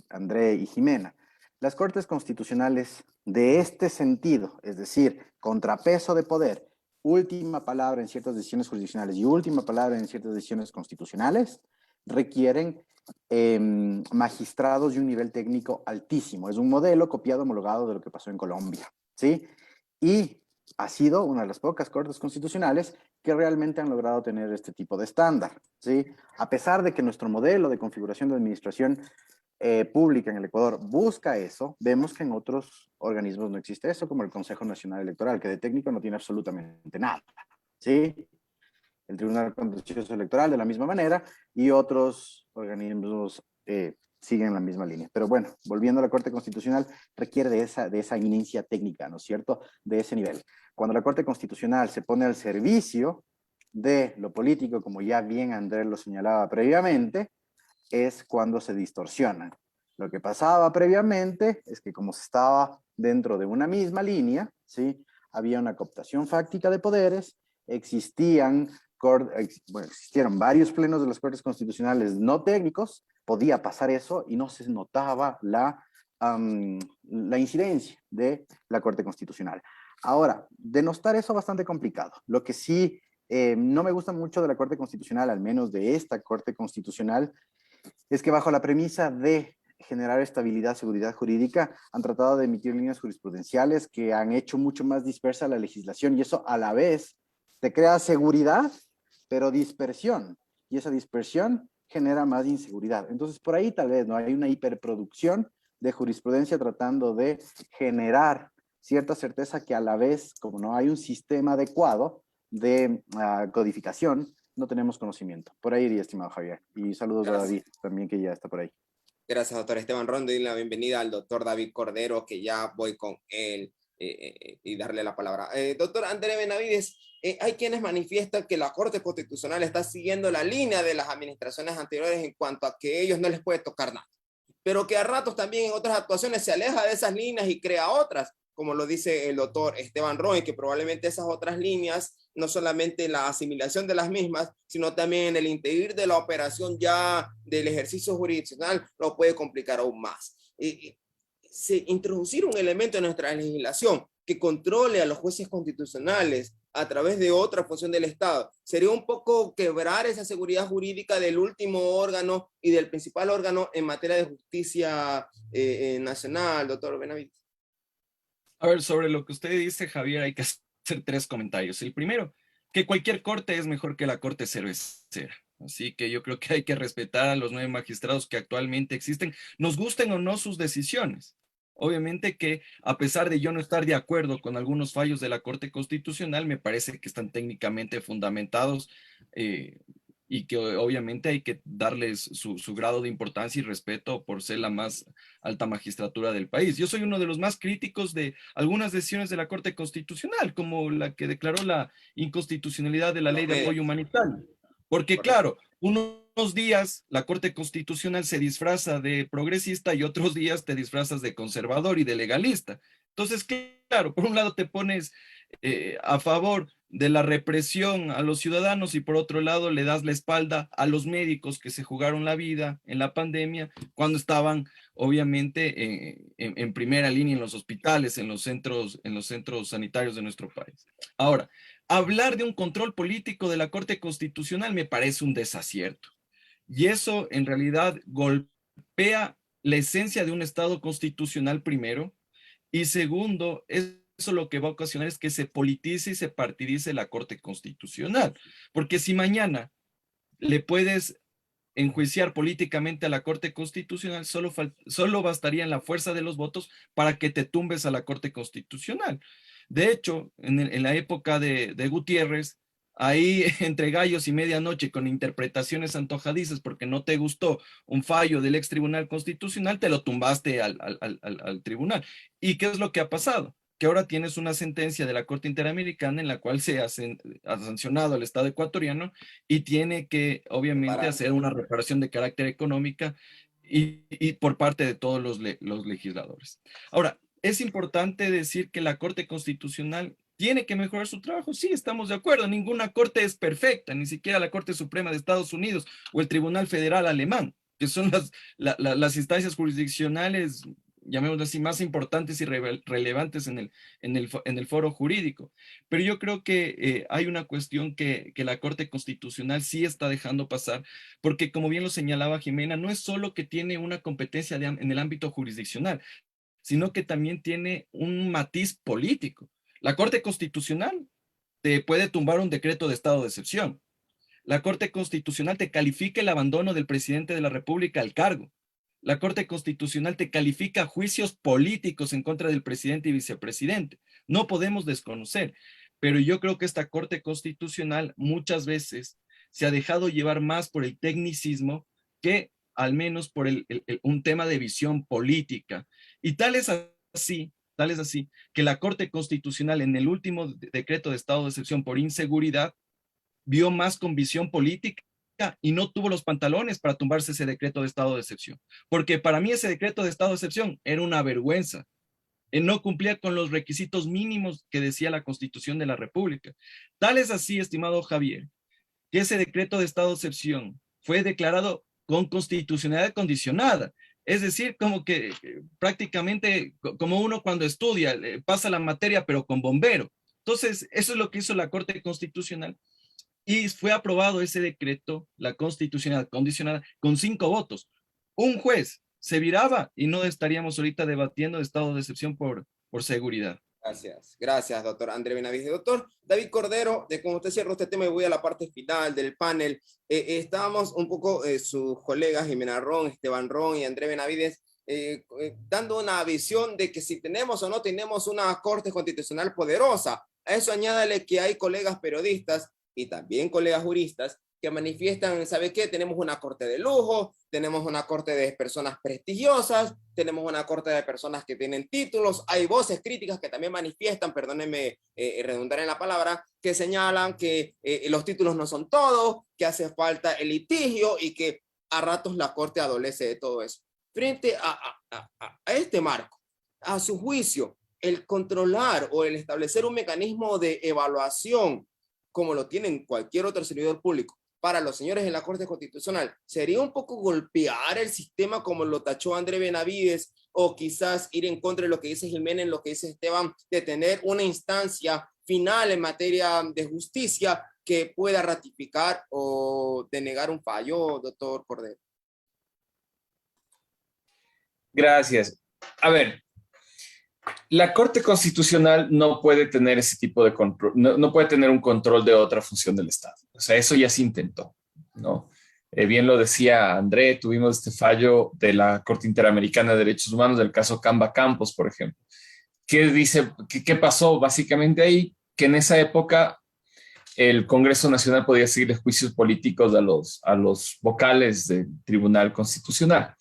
Speaker 8: André y Jimena. Las Cortes Constitucionales de este sentido, es decir, contrapeso de poder, última palabra en ciertas decisiones jurisdiccionales y última palabra en ciertas decisiones constitucionales, requieren magistrados de un nivel técnico altísimo. Es un modelo copiado, homologado de lo que pasó en Colombia, ¿sí? Y ha sido una de las pocas cortes constitucionales que realmente han logrado tener este tipo de estándar, ¿sí? A pesar de que nuestro modelo de configuración de administración pública en el Ecuador busca eso, vemos que en otros organismos no existe eso, como el Consejo Nacional Electoral, que de técnico no tiene absolutamente nada, ¿sí? El Tribunal Contencioso Electoral de la misma manera, y otros organismos siguen la misma línea. Pero bueno, volviendo a la Corte Constitucional, requiere de esa eminencia técnica, ¿no es cierto?, de ese nivel. Cuando la Corte Constitucional se pone al servicio de lo político, como ya bien Andrés lo señalaba previamente, es cuando se distorsionan. Lo que pasaba previamente es que como se estaba dentro de una misma línea, ¿sí?, había una cooptación fáctica de poderes, existieron varios plenos de las Cortes Constitucionales no técnicos, podía pasar eso y no se notaba la incidencia de la Corte Constitucional. Ahora, denostar eso es bastante complicado. Lo que sí no me gusta mucho de la Corte Constitucional, al menos de esta Corte Constitucional, es que bajo la premisa de generar estabilidad, seguridad jurídica, han tratado de emitir líneas jurisprudenciales que han hecho mucho más dispersa la legislación, y eso a la vez te crea seguridad, pero dispersión, y esa dispersión genera más inseguridad. Entonces, por ahí tal vez no hay una hiperproducción de jurisprudencia tratando de generar cierta certeza que a la vez, como no hay un sistema adecuado de codificación, no tenemos conocimiento. Por ahí iría, estimado Javier. Y saludos a David también, que ya está por ahí.
Speaker 6: Gracias, doctor Esteban Rondo, y la bienvenida al doctor David Cordero, que ya voy con él y darle la palabra. Doctor André Benavides, hay quienes manifiestan que la Corte Constitucional está siguiendo la línea de las administraciones anteriores en cuanto a que a ellos no les puede tocar nada, pero que a ratos también en otras actuaciones se aleja de esas líneas y crea otras, como lo dice el doctor Esteban Roy, que probablemente esas otras líneas, no solamente la asimilación de las mismas, sino también el integrir de la operación ya del ejercicio jurisdiccional, lo puede complicar aún más. Introducir un elemento en nuestra legislación que controle a los jueces constitucionales a través de otra función del Estado, sería un poco quebrar esa seguridad jurídica del último órgano y del principal órgano en materia de justicia nacional, doctor Benavides.
Speaker 9: A ver, sobre lo que usted dice, Javier, hay que hacer 3 comentarios. El primero, que cualquier corte es mejor que la corte cervecera. Así que yo creo que hay que respetar a los 9 magistrados que actualmente existen, nos gusten o no sus decisiones. Obviamente que, a pesar de yo no estar de acuerdo con algunos fallos de la Corte Constitucional, me parece que están técnicamente fundamentados y que obviamente hay que darles su grado de importancia y respeto por ser la más alta magistratura del país. Yo soy uno de los más críticos de algunas decisiones de la Corte Constitucional, como la que declaró la inconstitucionalidad de la Ley de Apoyo Humanitario. Porque claro, unos días la Corte Constitucional se disfraza de progresista y otros días te disfrazas de conservador y de legalista. Entonces, claro, por un lado te pones a favor de la represión a los ciudadanos y por otro lado le das la espalda a los médicos que se jugaron la vida en la pandemia cuando estaban obviamente en primera línea en los hospitales, en los centros sanitarios de nuestro país. Ahora, hablar de un control político de la Corte Constitucional me parece un desacierto. Y eso en realidad golpea la esencia de un Estado constitucional primero. Y segundo, eso lo que va a ocasionar es que se politice y se partidice la Corte Constitucional. Porque si mañana le puedes enjuiciar políticamente a la Corte Constitucional, solo bastaría la fuerza de los votos para que te tumbes a la Corte Constitucional. De hecho, en la época de Gutiérrez, ahí entre gallos y medianoche con interpretaciones antojadizas porque no te gustó un fallo del ex Tribunal Constitucional, te lo tumbaste al tribunal. ¿Y qué es lo que ha pasado? que ahora tienes una sentencia de la Corte Interamericana en la cual se ha sancionado al Estado ecuatoriano y tiene que, obviamente, hacer una reparación de carácter económica y por parte de todos los legisladores. Ahora, es importante decir que la Corte Constitucional tiene que mejorar su trabajo. Sí, estamos de acuerdo. Ninguna corte es perfecta, ni siquiera la Corte Suprema de Estados Unidos o el Tribunal Federal Alemán, que son las instancias jurisdiccionales, llamémoslo así, más importantes y relevantes en el foro jurídico. Pero yo creo que hay una cuestión que la Corte Constitucional sí está dejando pasar, porque como bien lo señalaba Jimena, no es solo que tiene una competencia en el ámbito jurisdiccional, sino que también tiene un matiz político. La Corte Constitucional te puede tumbar un decreto de estado de excepción. La Corte Constitucional te califica el abandono del presidente de la República al cargo. La Corte Constitucional te califica juicios políticos en contra del presidente y vicepresidente. No podemos desconocer, pero yo creo que esta Corte Constitucional muchas veces se ha dejado llevar más por el tecnicismo que al menos por un tema de visión política. Y tal es así que la Corte Constitucional en el último decreto de estado de excepción por inseguridad vio más con visión política y no tuvo los pantalones para tumbarse ese decreto de estado de excepción. Porque para mí ese decreto de estado de excepción era una vergüenza. No cumplía con los requisitos mínimos que decía la Constitución de la República. Tal es así, estimado Javier, que ese decreto de estado de excepción fue declarado con constitucionalidad condicionada. Es decir, como que prácticamente como uno cuando estudia, pasa la materia pero con bombero. Entonces, eso es lo que hizo la Corte Constitucional y fue aprobado ese decreto, la constitucionalidad condicionada, con 5 votos. Un juez se viraba y no estaríamos ahorita debatiendo de estado de excepción por seguridad.
Speaker 6: Gracias, doctor André Benavides. Doctor David Cordero, como usted cierra este tema y voy a la parte final del panel, estábamos un poco, sus colegas Jimena Ron, Esteban Ron y André Benavides, dando una visión de que si tenemos o no tenemos una Corte Constitucional poderosa. A eso añádale que hay colegas periodistas y también colegas juristas que manifiestan, ¿sabe qué? Tenemos una corte de lujo, tenemos una corte de personas prestigiosas, tenemos una corte de personas que tienen títulos, hay voces críticas que también manifiestan, perdónenme redundar en la palabra, que señalan que los títulos no son todo, que hace falta el litigio y que a ratos la corte adolece de todo eso. Frente a este marco, a su juicio, el controlar o el establecer un mecanismo de evaluación como lo tienen cualquier otro servidor público, para los señores en la Corte Constitucional, ¿sería un poco golpear el sistema como lo tachó André Benavides o quizás ir en contra de lo que dice Jiménez, en lo que dice Esteban, de tener una instancia final en materia de justicia que pueda ratificar o denegar un fallo, doctor Cordero?
Speaker 10: Gracias. A ver, la Corte Constitucional no puede tener ese tipo de control, no puede tener un control de otra función del Estado. O sea, eso ya se intentó, ¿no? Bien lo decía André, tuvimos este fallo de la Corte Interamericana de Derechos Humanos del caso Camba Campos, por ejemplo, que dice, ¿qué pasó? Básicamente ahí, que en esa época el Congreso Nacional podía seguir juicios políticos a los vocales del Tribunal Constitucional.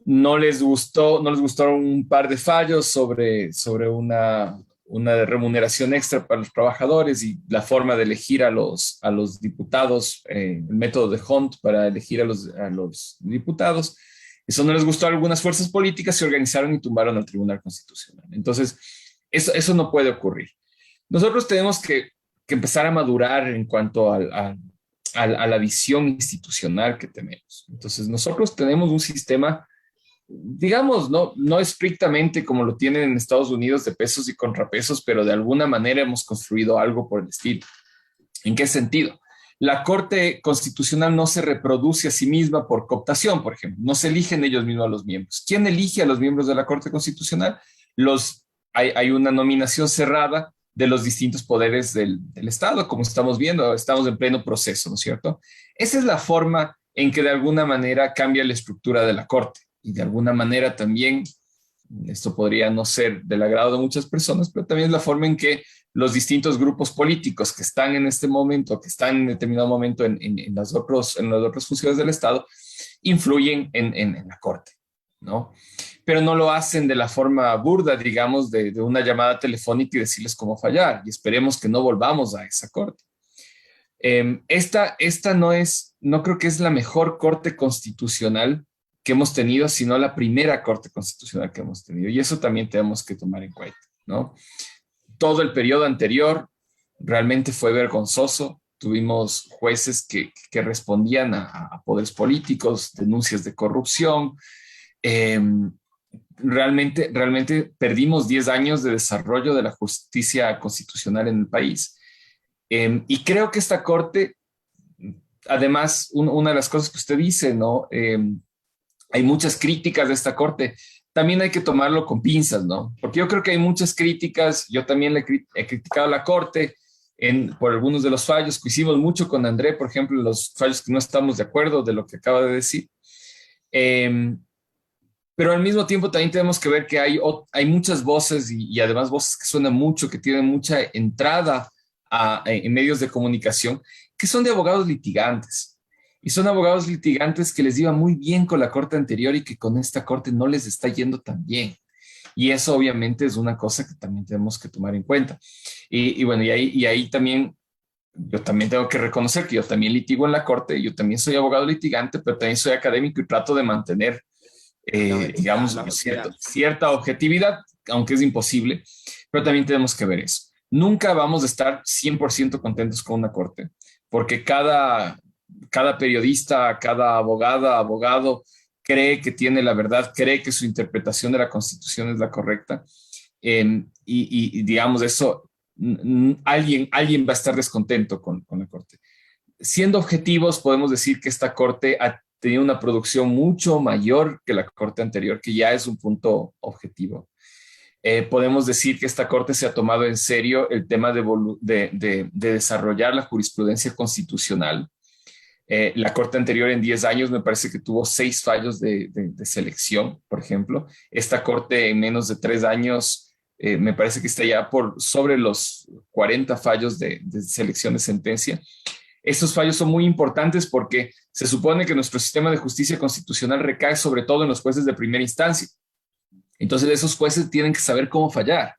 Speaker 10: No les gustaron un par de fallos sobre una remuneración extra para los trabajadores y la forma de elegir a los diputados, el método de Hunt para elegir a los diputados. Eso no les gustó a algunas fuerzas políticas, se organizaron y tumbaron al Tribunal Constitucional. Entonces, eso no puede ocurrir. Nosotros tenemos que empezar a madurar en cuanto a la visión institucional que tenemos. Entonces, nosotros tenemos un sistema, digamos, no estrictamente como lo tienen en Estados Unidos de pesos y contrapesos, pero de alguna manera hemos construido algo por el estilo. ¿En qué sentido? La Corte Constitucional no se reproduce a sí misma por cooptación, por ejemplo. No se eligen ellos mismos a los miembros. ¿Quién elige a los miembros de la Corte Constitucional? Hay una nominación cerrada de los distintos poderes del Estado, como estamos viendo, estamos en pleno proceso, ¿no es cierto? Esa es la forma en que de alguna manera cambia la estructura de la Corte. Y de alguna manera también, esto podría no ser del agrado de muchas personas, pero también es la forma en que los distintos grupos políticos que están en este momento, que están en determinado momento en las otras funciones del Estado, influyen en la Corte, ¿no? pero no lo hacen de la forma burda, digamos, de una llamada telefónica y decirles cómo fallar, y esperemos que no volvamos a esa corte. Esta no creo que es la mejor corte constitucional que hemos tenido, sino la primera corte constitucional que hemos tenido, y eso también tenemos que tomar en cuenta, ¿no? Todo el periodo anterior realmente fue vergonzoso. Tuvimos jueces que respondían a poderes políticos, denuncias de corrupción. Realmente perdimos 10 años de desarrollo de la justicia constitucional en el país. Y creo que esta corte, además, una de las cosas que usted dice, ¿no? Hay muchas críticas de esta corte. También hay que tomarlo con pinzas, ¿no? Porque yo creo que hay muchas críticas. Yo también he criticado a la corte por algunos de los fallos. Coincidimos mucho con André, por ejemplo, los fallos que no estamos de acuerdo de lo que acaba de decir. Pero al mismo tiempo también tenemos que ver que hay muchas voces y además voces que suenan mucho, que tienen mucha entrada en medios de comunicación, que son de abogados litigantes. Y son abogados litigantes que les iba muy bien con la corte anterior y que con esta corte no les está yendo tan bien. Y eso obviamente es una cosa que también tenemos que tomar en cuenta. Y bueno, y ahí también, yo también tengo que reconocer que yo también litigo en la corte, yo también soy abogado litigante, pero también soy académico y trato de mantener, digamos, cierta objetividad, aunque es imposible, pero también tenemos que ver eso. Nunca vamos a estar 100% contentos con una corte, porque cada periodista, cada abogado cree que tiene la verdad, cree que su interpretación de la Constitución es la correcta. Y digamos, eso, alguien va a estar descontento con la Corte. Siendo objetivos, podemos decir que esta Corte ha tenido una producción mucho mayor que la Corte anterior, que ya es un punto objetivo. Podemos decir que esta Corte se ha tomado en serio el tema de desarrollar la jurisprudencia constitucional. La Corte anterior en 10 años me parece que tuvo 6 fallos de selección, por ejemplo. Esta Corte en menos de 3 años me parece que está ya sobre los 40 fallos de selección de sentencia. Estos fallos son muy importantes porque se supone que nuestro sistema de justicia constitucional recae sobre todo en los jueces de primera instancia. Entonces esos jueces tienen que saber cómo fallar.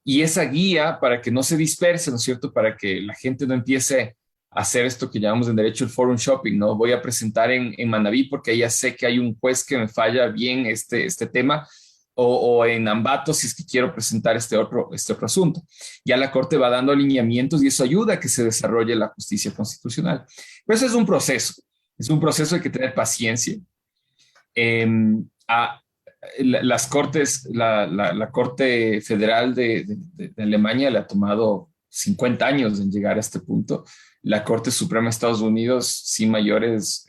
Speaker 10: Y esa guía, para que no se disperse, ¿no es cierto?, para que la gente no empiece hacer esto que llamamos en derecho el forum shopping, ¿no? Voy a presentar en Manabí porque ahí ya sé que hay un juez que me falla bien este tema, o en Ambato si es que quiero presentar este otro asunto. Ya la Corte va dando alineamientos y eso ayuda a que se desarrolle la justicia constitucional. Pero eso es un proceso, hay que tener paciencia. Las cortes, la Corte Federal de Alemania le ha tomado 50 años en llegar a este punto. La Corte Suprema de Estados Unidos, sin mayores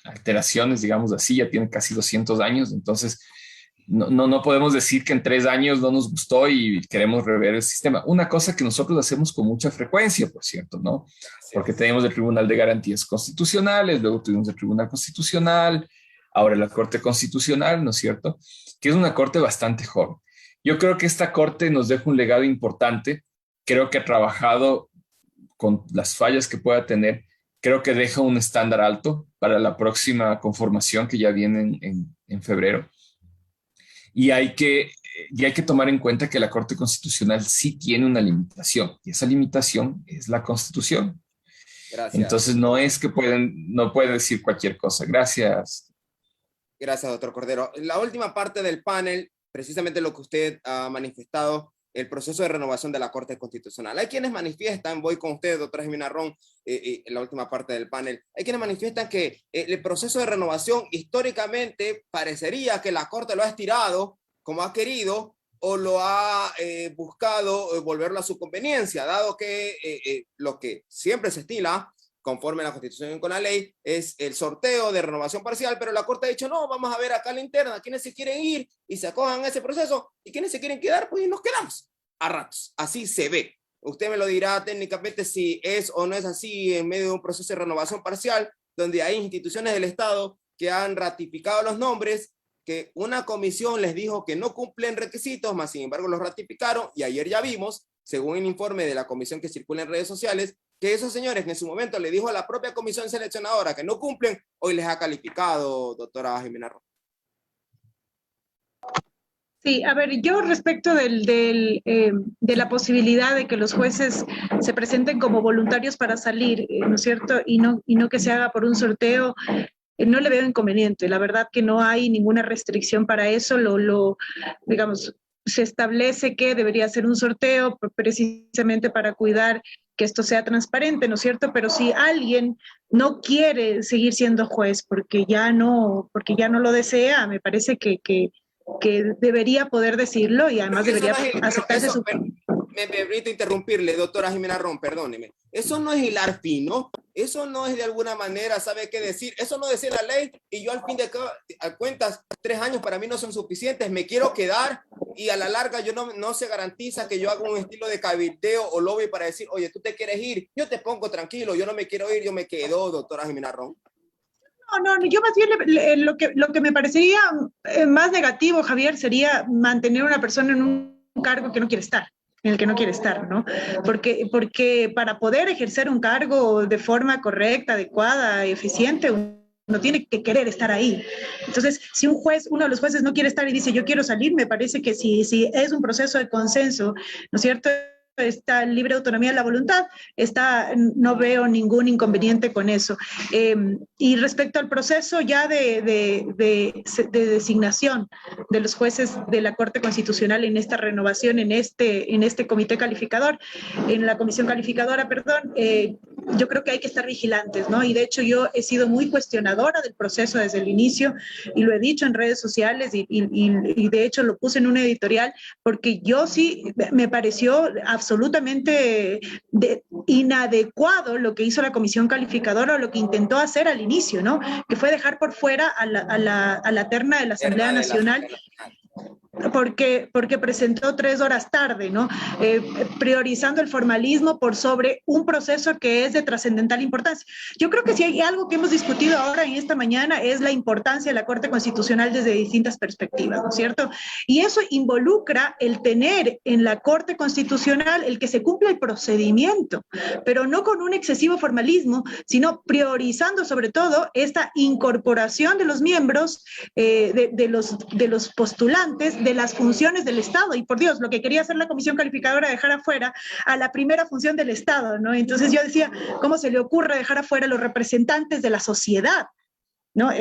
Speaker 10: alteraciones, digamos así, ya tiene casi 200 años. Entonces, no podemos decir que en 3 años no nos gustó y queremos rever el sistema. Una cosa que nosotros hacemos con mucha frecuencia, por cierto, ¿no? Porque tenemos el Tribunal de Garantías Constitucionales, luego tuvimos el Tribunal Constitucional, ahora la Corte Constitucional, ¿no es cierto?, que es una corte bastante joven. Yo creo que esta corte nos deja un legado importante. Creo que ha trabajado con las fallas que pueda tener. Creo que deja un estándar alto para la próxima conformación que ya viene en febrero. Y hay que tomar en cuenta que la Corte Constitucional sí tiene una limitación, y esa limitación es la Constitución.
Speaker 6: Gracias.
Speaker 10: Entonces no pueden decir cualquier cosa. Gracias.
Speaker 6: Gracias, doctor Cordero. La última parte del panel, precisamente lo que usted ha manifestado, el proceso de renovación de la Corte Constitucional. Hay quienes manifiestan, voy con usted, doctora Jimena Ron, en la última parte del panel, hay quienes manifiestan que el proceso de renovación históricamente parecería que la Corte lo ha estirado como ha querido o lo ha buscado volverlo a su conveniencia, dado que lo que siempre se estila conforme a la Constitución y con la ley, es el sorteo de renovación parcial, pero la Corte ha dicho, no, vamos a ver acá la interna, quienes se quieren ir y se acojan a ese proceso, y quienes se quieren quedar, pues nos quedamos a ratos. Así se ve. Usted me lo dirá técnicamente si es o no es así en medio de un proceso de renovación parcial, donde hay instituciones del Estado que han ratificado los nombres, que una comisión les dijo que no cumplen requisitos, más sin embargo los ratificaron, y ayer ya vimos, según un informe de la comisión que circula en redes sociales, que esos señores que en su momento le dijo a la propia comisión seleccionadora que no cumplen, hoy les ha calificado, doctora Jimena Ron.
Speaker 7: Sí, a ver, yo respecto de la posibilidad de que los jueces se presenten como voluntarios para salir, ¿no es cierto? Y no que se haga por un sorteo, no le veo inconveniente. La verdad que no hay ninguna restricción para eso. Digamos, se establece que debería ser un sorteo precisamente para cuidar que esto sea transparente, ¿no es cierto? Pero si alguien no quiere seguir siendo juez porque ya no lo desea, me parece que debería poder decirlo y además debería aceptarse su...
Speaker 6: Me permito interrumpirle, doctora Jimena Ron, perdóneme. Eso no es hilar fino, eso no es de alguna manera, ¿sabe qué decir? Eso no decía la ley y yo al fin de cuentas, 3 años para mí no son suficientes, me quiero quedar y a la larga yo no se garantiza que yo haga un estilo de cabildeo o lobby para decir, oye, tú te quieres ir, yo te pongo tranquilo, yo no me quiero ir, yo me quedo, doctora Jimena Ron.
Speaker 7: No, yo más bien lo que me parecería más negativo, Javier, sería mantener a una persona en un cargo que no quiere estar, en el que no quiere estar, ¿no? Porque para poder ejercer un cargo de forma correcta, adecuada, eficiente, uno tiene que querer estar ahí. Entonces, si uno de los jueces no quiere estar y dice, yo quiero salir, me parece que si es un proceso de consenso, ¿no es cierto?, esta libre autonomía de la voluntad, no veo ningún inconveniente con eso. Y respecto al proceso ya de designación de los jueces de la Corte Constitucional en esta renovación, en este comité calificador, en la comisión calificadora, perdón, yo creo que hay que estar vigilantes, ¿no? Y de hecho yo he sido muy cuestionadora del proceso desde el inicio y lo he dicho en redes sociales y de hecho lo puse en una editorial porque yo sí me pareció absolutamente inadecuado lo que hizo la comisión calificadora o lo que intentó hacer al inicio, ¿no? Que fue dejar por fuera a la terna de la Asamblea Nacional. Porque presentó 3 horas tarde, ¿no? Priorizando el formalismo por sobre un proceso que es de trascendental importancia. Yo creo que si hay algo que hemos discutido ahora en esta mañana es la importancia de la Corte Constitucional desde distintas perspectivas, ¿no es cierto? Y eso involucra el tener en la Corte Constitucional el que se cumpla el procedimiento, pero no con un excesivo formalismo, sino priorizando sobre todo esta incorporación de los miembros, de los postulantes, de las funciones del Estado. Y por Dios, lo que quería hacer la comisión calificadora, dejar afuera a la primera función del Estado, ¿no? Entonces yo decía, ¿cómo se le ocurre dejar afuera a los representantes de la sociedad? ¿No?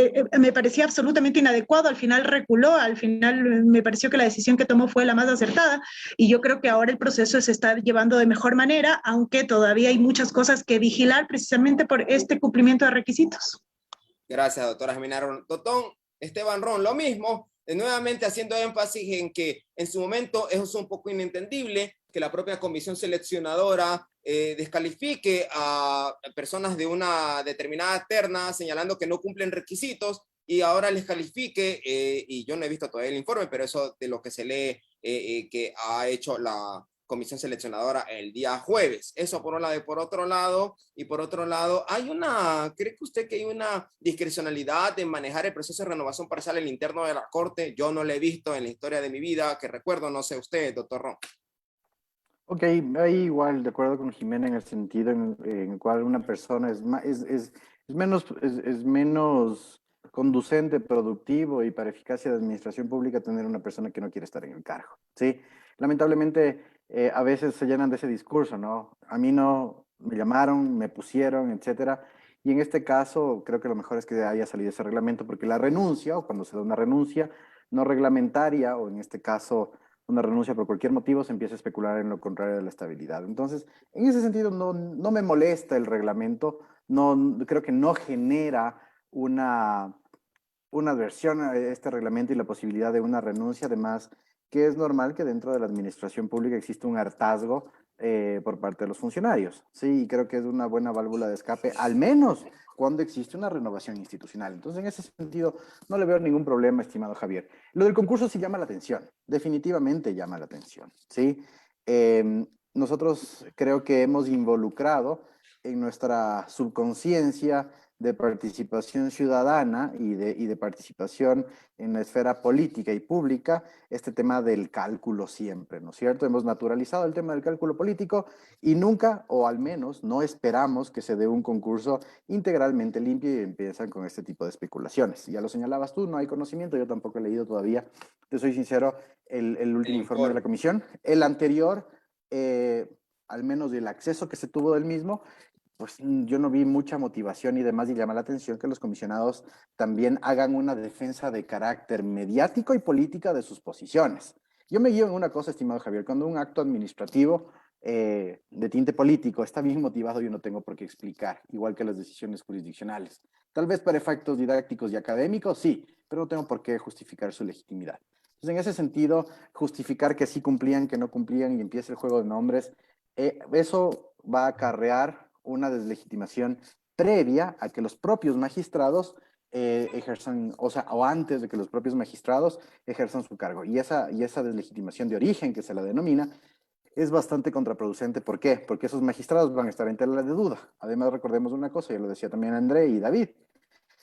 Speaker 7: Me parecía absolutamente inadecuado, al final reculó, al final me pareció que la decisión que tomó fue la más acertada y yo creo que ahora el proceso se está llevando de mejor manera, aunque todavía hay muchas cosas que vigilar precisamente por este cumplimiento de requisitos.
Speaker 6: Gracias, doctora Jimena Ron. Doctor Esteban Ron, lo mismo, nuevamente haciendo énfasis en que en su momento es un poco inentendible que la propia comisión seleccionadora descalifique a personas de una determinada terna señalando que no cumplen requisitos y ahora les califique, y yo no he visto todavía el informe, pero eso de lo que se lee que ha hecho la comisión seleccionadora el día jueves. Eso por un lado, y por otro lado, ¿cree que usted que hay una discrecionalidad de manejar el proceso de renovación parcial el interno de la Corte? Yo no lo he visto en la historia de mi vida, que recuerdo, no sé usted, doctor Ron.
Speaker 8: Ok, ahí igual, de acuerdo con Jimena, en el sentido en el cual una persona es menos conducente, productivo y para eficacia de administración pública tener una persona que no quiere estar en el cargo, ¿sí? Lamentablemente, a veces se llenan de ese discurso, ¿no? A mí no me llamaron, me pusieron, etcétera. Y en este caso, creo que lo mejor es que haya salido ese reglamento, porque la renuncia, o cuando se da una renuncia no reglamentaria, o en este caso una renuncia por cualquier motivo, se empieza a especular en lo contrario de la estabilidad. Entonces, en ese sentido, no me molesta el reglamento, creo que no genera una adversión a este reglamento y la posibilidad de una renuncia, además que es normal que dentro de la administración pública exista un hartazgo por parte de los funcionarios. Sí, y creo que es una buena válvula de escape, al menos cuando existe una renovación institucional. Entonces, en ese sentido, no le veo ningún problema, estimado Javier. Lo del concurso sí llama la atención, definitivamente llama la atención, ¿sí? Nosotros creo que hemos involucrado en nuestra subconsciencia de participación ciudadana y de participación en la esfera política y pública este tema del cálculo siempre, ¿no es cierto? Hemos naturalizado el tema del cálculo político y nunca, o al menos no esperamos que se dé un concurso integralmente limpio y empiezan con este tipo de especulaciones. Ya lo señalabas tú, no hay conocimiento, yo tampoco he leído todavía, te soy sincero, el último informe de la comisión. El anterior, al menos del acceso que se tuvo del mismo, pues yo no vi mucha motivación y demás, y llama la atención que los comisionados también hagan una defensa de carácter mediático y política de sus posiciones. Yo me guío en una cosa, estimado Javier, cuando un acto administrativo de tinte político está bien motivado, yo no tengo por qué explicar, igual que las decisiones jurisdiccionales. Tal vez para efectos didácticos y académicos, sí, pero no tengo por qué justificar su legitimidad. Entonces, en ese sentido, justificar que sí cumplían, que no cumplían y empieza el juego de nombres, eso va a acarrear una deslegitimación previa a que los propios magistrados ejerzan, o antes de que los propios magistrados ejerzan su cargo. Y esa deslegitimación de origen, que se la denomina, es bastante contraproducente. ¿Por qué? Porque esos magistrados van a estar en tela de duda. Además, recordemos una cosa, ya lo decía también André y David,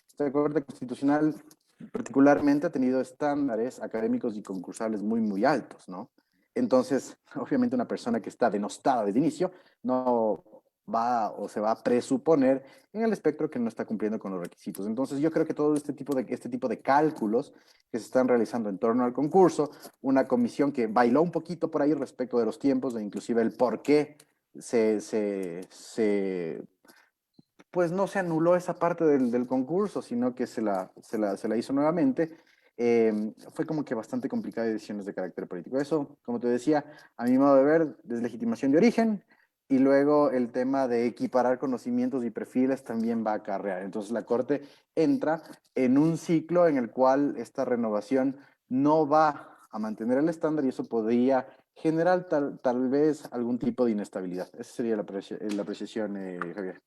Speaker 8: esta Corte Constitucional particularmente ha tenido estándares académicos y concursables muy, muy altos, ¿no? Entonces, obviamente una persona que está denostada desde el inicio no va o se va a presuponer en el espectro que no está cumpliendo con los requisitos. Entonces yo creo que todo este tipo de cálculos que se están realizando en torno al concurso, una comisión que bailó un poquito por ahí respecto de los tiempos e inclusive el por qué pues no se anuló esa parte del concurso, sino que se la hizo nuevamente, fue como que bastante complicada de decisiones de carácter político. Eso, como te decía, a mi modo de ver, deslegitimación de origen, y luego el tema de equiparar conocimientos y perfiles también va a acarrear. Entonces la Corte entra en un ciclo en el cual esta renovación no va a mantener el estándar y eso podría generar tal vez algún tipo de inestabilidad. Esa sería la apreciación, Javier.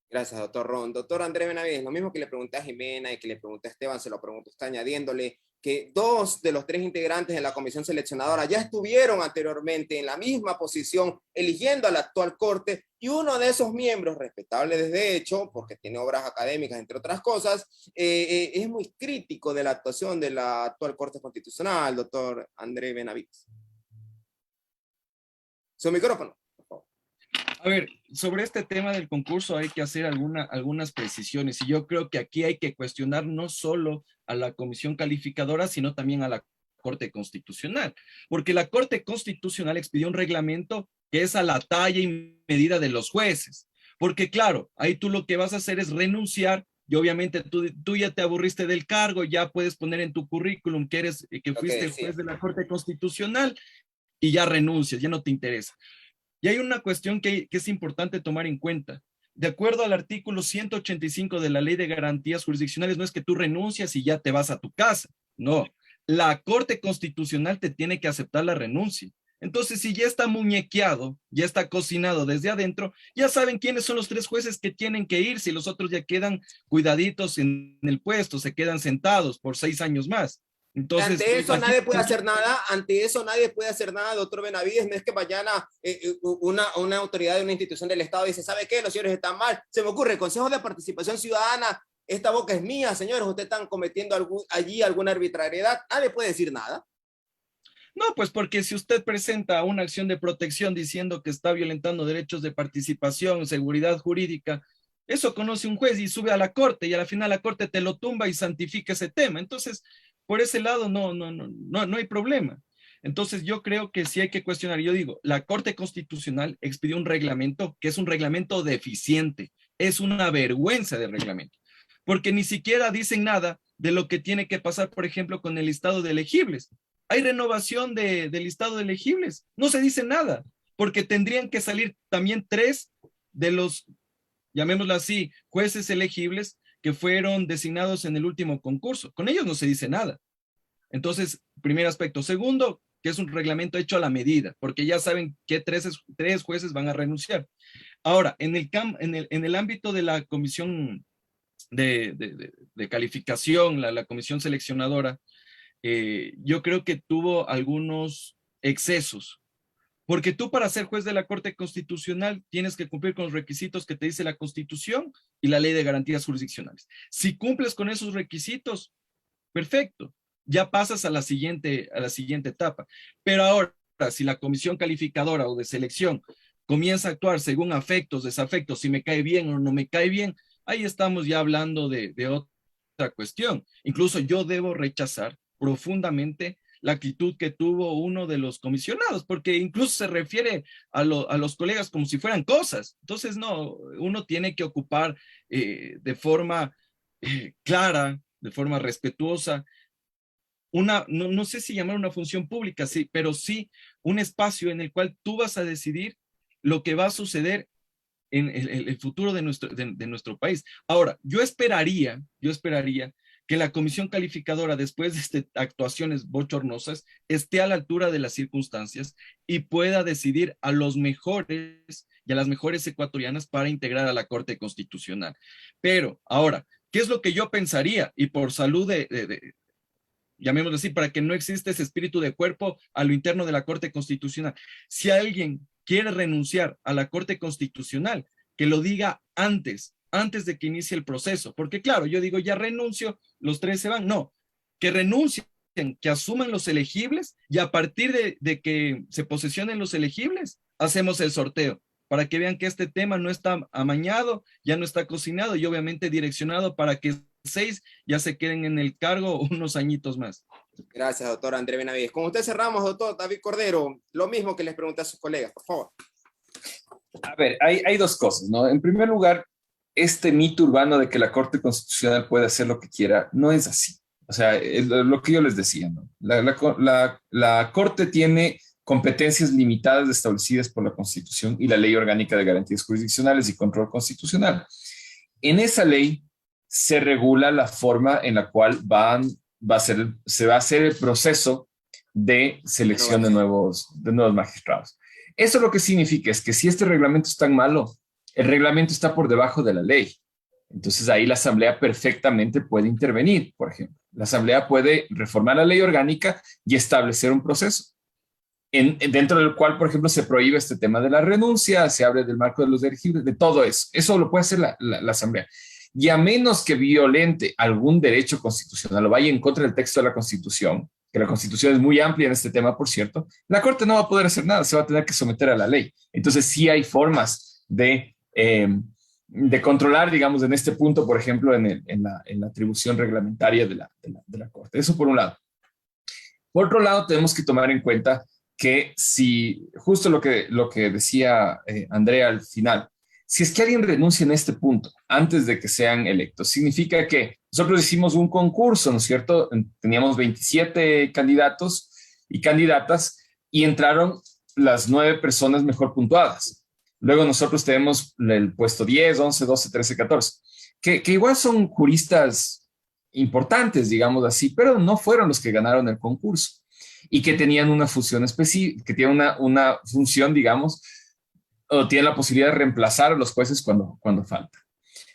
Speaker 6: Gracias, doctor Ron. Doctor Andrés Benavides, lo mismo que le pregunté a Jimena y que le pregunté a Esteban, se lo pregunto, está añadiéndole que 2 de los 3 integrantes de la comisión seleccionadora ya estuvieron anteriormente en la misma posición eligiendo a la actual Corte y uno de esos miembros, respetable desde hecho, porque tiene obras académicas, entre otras cosas, es muy crítico de la actuación de la actual Corte Constitucional, doctor Andrés Benavides. Su micrófono.
Speaker 9: A ver, sobre este tema del concurso hay que hacer algunas precisiones y yo creo que aquí hay que cuestionar no solo a la comisión calificadora, sino también a la Corte Constitucional, porque la Corte Constitucional expidió un reglamento que es a la talla y medida de los jueces, porque claro, ahí tú lo que vas a hacer es renunciar y obviamente tú ya te aburriste del cargo, ya puedes poner en tu currículum que fuiste el juez de la Corte Constitucional y ya renuncias, ya no te interesa. Y hay una cuestión que es importante tomar en cuenta. De acuerdo al artículo 185 de la Ley de Garantías Jurisdiccionales, no es que tú renuncias y ya te vas a tu casa. No, la Corte Constitucional te tiene que aceptar la renuncia. Entonces, si ya está muñequeado, ya está cocinado desde adentro, ya saben quiénes son los 3 jueces que tienen que irse y los otros ya quedan cuidaditos en el puesto, se quedan sentados por 6 años más. Entonces,
Speaker 6: ante eso nadie puede hacer nada, doctor Benavides. No es que mañana una autoridad de una institución del Estado dice, ¿sabe qué? Los señores están mal. Se me ocurre, el Consejo de Participación Ciudadana, esta boca es mía, señores, ustedes están cometiendo allí alguna arbitrariedad. Nadie puede decir nada.
Speaker 9: No, pues porque si usted presenta una acción de protección diciendo que está violentando derechos de participación, seguridad jurídica, eso conoce un juez y sube a la Corte y a la final la Corte te lo tumba y santifica ese tema. Entonces, por ese lado no hay problema. Entonces yo creo que sí hay que cuestionar. Yo digo, la Corte Constitucional expidió un reglamento que es un reglamento deficiente. Es una vergüenza de reglamento. Porque ni siquiera dicen nada de lo que tiene que pasar, por ejemplo, con el listado de elegibles. Hay renovación del listado de elegibles. No se dice nada. Porque tendrían que salir también 3 de los, llamémoslo así, jueces elegibles que fueron designados en el último concurso. Con ellos no se dice nada. Entonces, primer aspecto. Segundo, que es un reglamento hecho a la medida, porque ya saben que 3 jueces van a renunciar. Ahora, en el ámbito de la comisión de calificación, la comisión seleccionadora, yo creo que tuvo algunos excesos, Porque tú para ser juez de la Corte Constitucional tienes que cumplir con los requisitos que te dice la Constitución y la Ley de Garantías Jurisdiccionales. Si cumples con esos requisitos, perfecto, ya pasas a la siguiente etapa. Pero ahora, si la comisión calificadora o de selección comienza a actuar según afectos, desafectos, si me cae bien o no me cae bien, ahí estamos ya hablando de otra cuestión. Incluso yo debo rechazar profundamente la actitud que tuvo uno de los comisionados, porque incluso se refiere a los colegas como si fueran cosas. Entonces, no, uno tiene que ocupar de forma clara, de forma respetuosa, no sé si llamar una función pública, sí, pero sí un espacio en el cual tú vas a decidir lo que va a suceder en el futuro de nuestro país. Ahora, yo esperaría que la comisión calificadora, después de estas actuaciones bochornosas, esté a la altura de las circunstancias y pueda decidir a los mejores y a las mejores ecuatorianas para integrar a la Corte Constitucional. Pero ahora, ¿qué es lo que yo pensaría? Y por salud llamémoslo así, para que no exista ese espíritu de cuerpo a lo interno de la Corte Constitucional. Si alguien quiere renunciar a la Corte Constitucional, que lo diga antes de que inicie el proceso. Porque claro, yo digo, ya renuncio, los 3 se van. No, que renuncien, que asuman los elegibles y a partir de que se posesionen los elegibles, hacemos el sorteo para que vean que este tema no está amañado, ya no está cocinado y obviamente direccionado para que 6 ya se queden en el cargo unos añitos más.
Speaker 6: Gracias, doctor André Benavides. Con usted cerramos, doctor David Cordero. Lo mismo que les pregunté a sus colegas, por favor.
Speaker 10: A ver, hay 2 cosas, ¿no? En primer lugar, este mito urbano de que la Corte Constitucional puede hacer lo que quiera, no es así. O sea, lo que yo les decía, ¿no? La Corte tiene competencias limitadas establecidas por la Constitución y la Ley Orgánica de Garantías Jurisdiccionales y Control Constitucional. En esa ley se regula la forma en la cual se va a hacer el proceso de selección de nuevos magistrados. Eso lo que significa es que si este reglamento es tan malo, el reglamento está por debajo de la ley. Entonces ahí la Asamblea perfectamente puede intervenir, por ejemplo. La Asamblea puede reformar la ley orgánica y establecer un proceso dentro del cual, por ejemplo, se prohíbe este tema de la renuncia, se abre del marco de los elegibles, de todo eso. Eso lo puede hacer la Asamblea. Y a menos que violente algún derecho constitucional o vaya en contra del texto de la Constitución, que la Constitución es muy amplia en este tema, por cierto, la Corte no va a poder hacer nada, se va a tener que someter a la ley. Entonces sí hay formas de controlar, digamos, en este punto, por ejemplo, en la atribución reglamentaria de la Corte. Eso por un lado. Por otro lado, tenemos que tomar en cuenta que si, justo lo que decía Andrea al final, si es que alguien renuncia en este punto, antes de que sean electos, significa que nosotros hicimos un concurso, ¿no es cierto? Teníamos 27 candidatos y candidatas y entraron las 9 personas mejor puntuadas. Luego nosotros tenemos el puesto 10, 11, 12, 13, 14, que igual son juristas importantes, digamos así, pero no fueron los que ganaron el concurso y que tenían una función específica, que tienen una función, digamos, o tienen la posibilidad de reemplazar a los jueces cuando falta.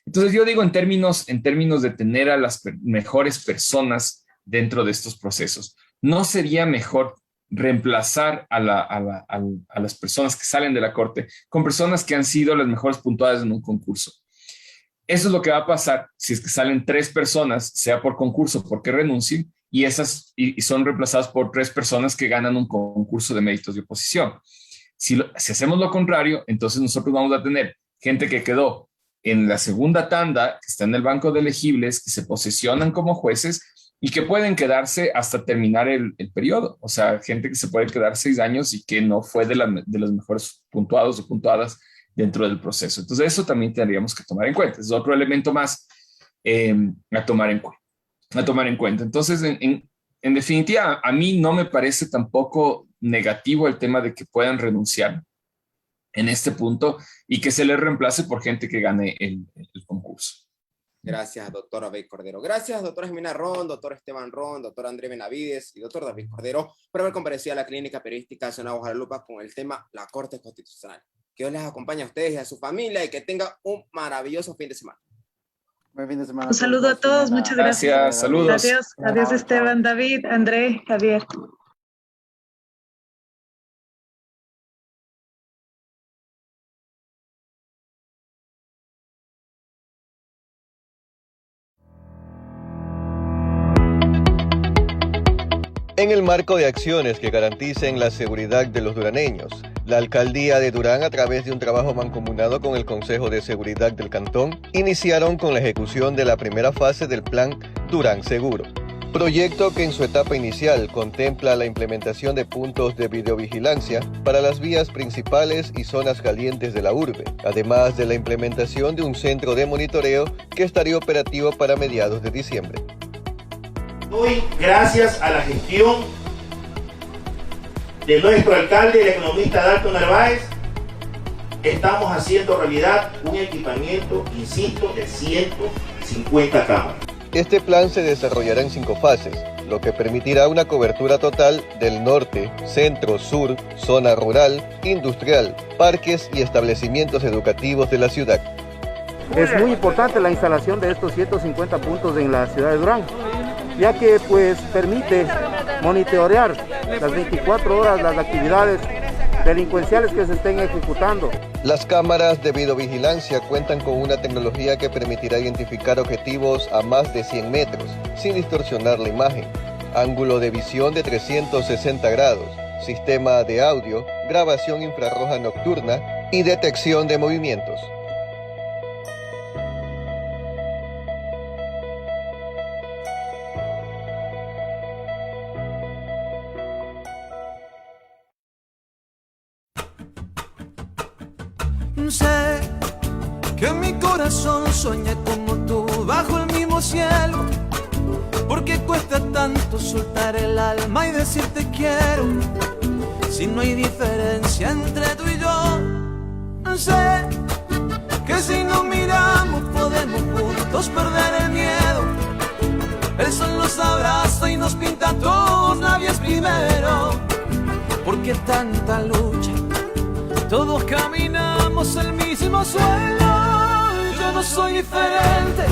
Speaker 10: Entonces yo digo en términos de tener a las mejores personas dentro de estos procesos, ¿no sería mejor reemplazar a las personas que salen de la Corte con personas que han sido las mejores puntuadas en un concurso? Eso es lo que va a pasar si es que salen 3 personas, sea por concurso, porque renuncien, y son reemplazadas por 3 personas que ganan un concurso de méritos de oposición. Si hacemos lo contrario, entonces nosotros vamos a tener gente que quedó en la segunda tanda, que está en el banco de elegibles, que se posesionan como jueces y que pueden quedarse hasta terminar el periodo. O sea, gente que se puede quedar 6 años y que no fue de los mejores puntuados o puntuadas dentro del proceso. Entonces eso también tendríamos que tomar en cuenta. Es otro elemento más a tomar en cuenta. Entonces, en definitiva, a mí no me parece tampoco negativo el tema de que puedan renunciar en este punto y que se les reemplace por gente que gane el concurso.
Speaker 6: Gracias, doctor David Cordero. Gracias, doctora Jimena Ron, doctor Esteban Ron, doctor André Benavides y doctor David Cordero por haber comparecido a la Clínica Periodística Zona Bajo la Lupa con el tema La Corte Constitucional. Que Dios les acompañe a ustedes y a su familia y que tengan un maravilloso fin de semana.
Speaker 8: Buen fin de semana.
Speaker 7: Un saludo a todos, muchas gracias.
Speaker 10: Gracias, saludos.
Speaker 7: Adiós Esteban, David, André, Javier.
Speaker 11: En el marco de acciones que garanticen la seguridad de los duraneños, la Alcaldía de Durán, a través de un trabajo mancomunado con el Consejo de Seguridad del Cantón, iniciaron con la ejecución de la primera fase del Plan Durán Seguro. Proyecto que en su etapa inicial contempla la implementación de puntos de videovigilancia para las vías principales y zonas calientes de la urbe, además de la implementación de un centro de monitoreo que estaría operativo para mediados de diciembre.
Speaker 12: Hoy, gracias a la gestión de nuestro alcalde, el economista Dalton Narváez, estamos haciendo realidad un equipamiento, insisto, de 150 cámaras.
Speaker 11: Este plan se desarrollará en 5 fases, lo que permitirá una cobertura total del norte, centro, sur, zona rural, industrial, parques y establecimientos educativos de la ciudad.
Speaker 13: Es muy importante la instalación de estos 150 puntos en la ciudad de Durán, ya que pues permite monitorear las 24 horas las actividades delincuenciales que se estén ejecutando.
Speaker 11: Las cámaras de videovigilancia cuentan con una tecnología que permitirá identificar objetivos a más de 100 metros, sin distorsionar la imagen, ángulo de visión de 360 grados, sistema de audio, grabación infrarroja nocturna y detección de movimientos.
Speaker 1: Sé que mi corazón sueña como tú bajo el mismo cielo, porque cuesta tanto soltar el alma y decirte quiero, si no hay diferencia entre tú y yo. Sé que si nos miramos podemos juntos perder el miedo, el sol nos abraza y nos pinta a todos labios primero, porque tanta lucha, todos caminamos el mismo suelo. Yo no soy diferente,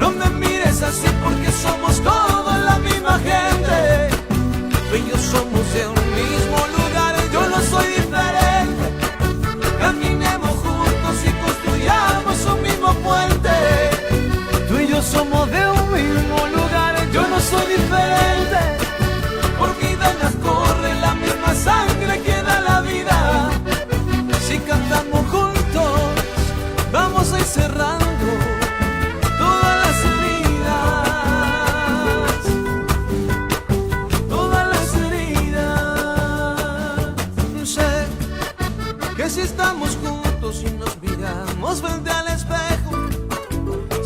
Speaker 1: no me mires así porque somos todos la misma gente. Tú y yo somos de un mismo lugar, yo no soy diferente. Caminemos juntos y construyamos un mismo puente. Tú y yo somos de un mismo lugar, yo no soy diferente. Por vida nos corre la misma sangre que da la vida. Si cantamos juntos, vamos a ir cerrando todas las heridas, todas las heridas. Sé que si estamos juntos y nos miramos frente al espejo,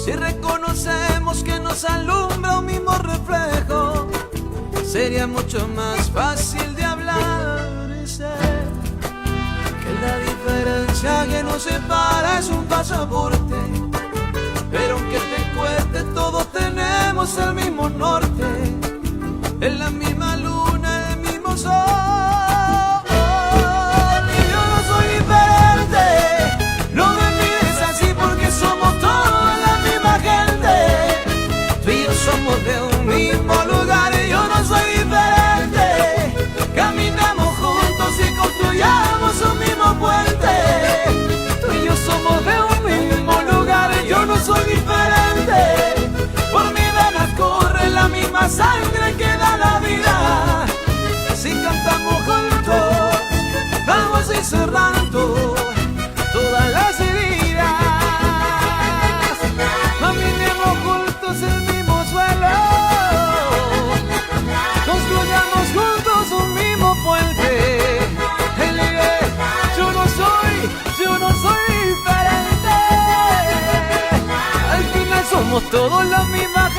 Speaker 1: si reconocemos que nos alumbra un mismo reflejo, sería mucho más fácil de hablar. Sé la diferencia que nos separa es un pasaporte, pero aunque te cueste todos tenemos el mismo norte, en la misma luna, el mismo sol. Y yo no soy diferente, no me mires así porque somos todos la misma gente. Tú y yo somos de un mismo lugar y yo no soy diferente. Caminamos juntos y construyamos un mismo puente. Tú y yo somos de un mismo lugar, yo no soy diferente. Por mi venas corre la misma sangre que da la vida. Si cantamos juntos, vamos a ir cerrando todas las heridas. Caminemos juntos el mismo suelo, construyamos juntos un mismo puente. Yo no soy diferente. Al final somos todos la misma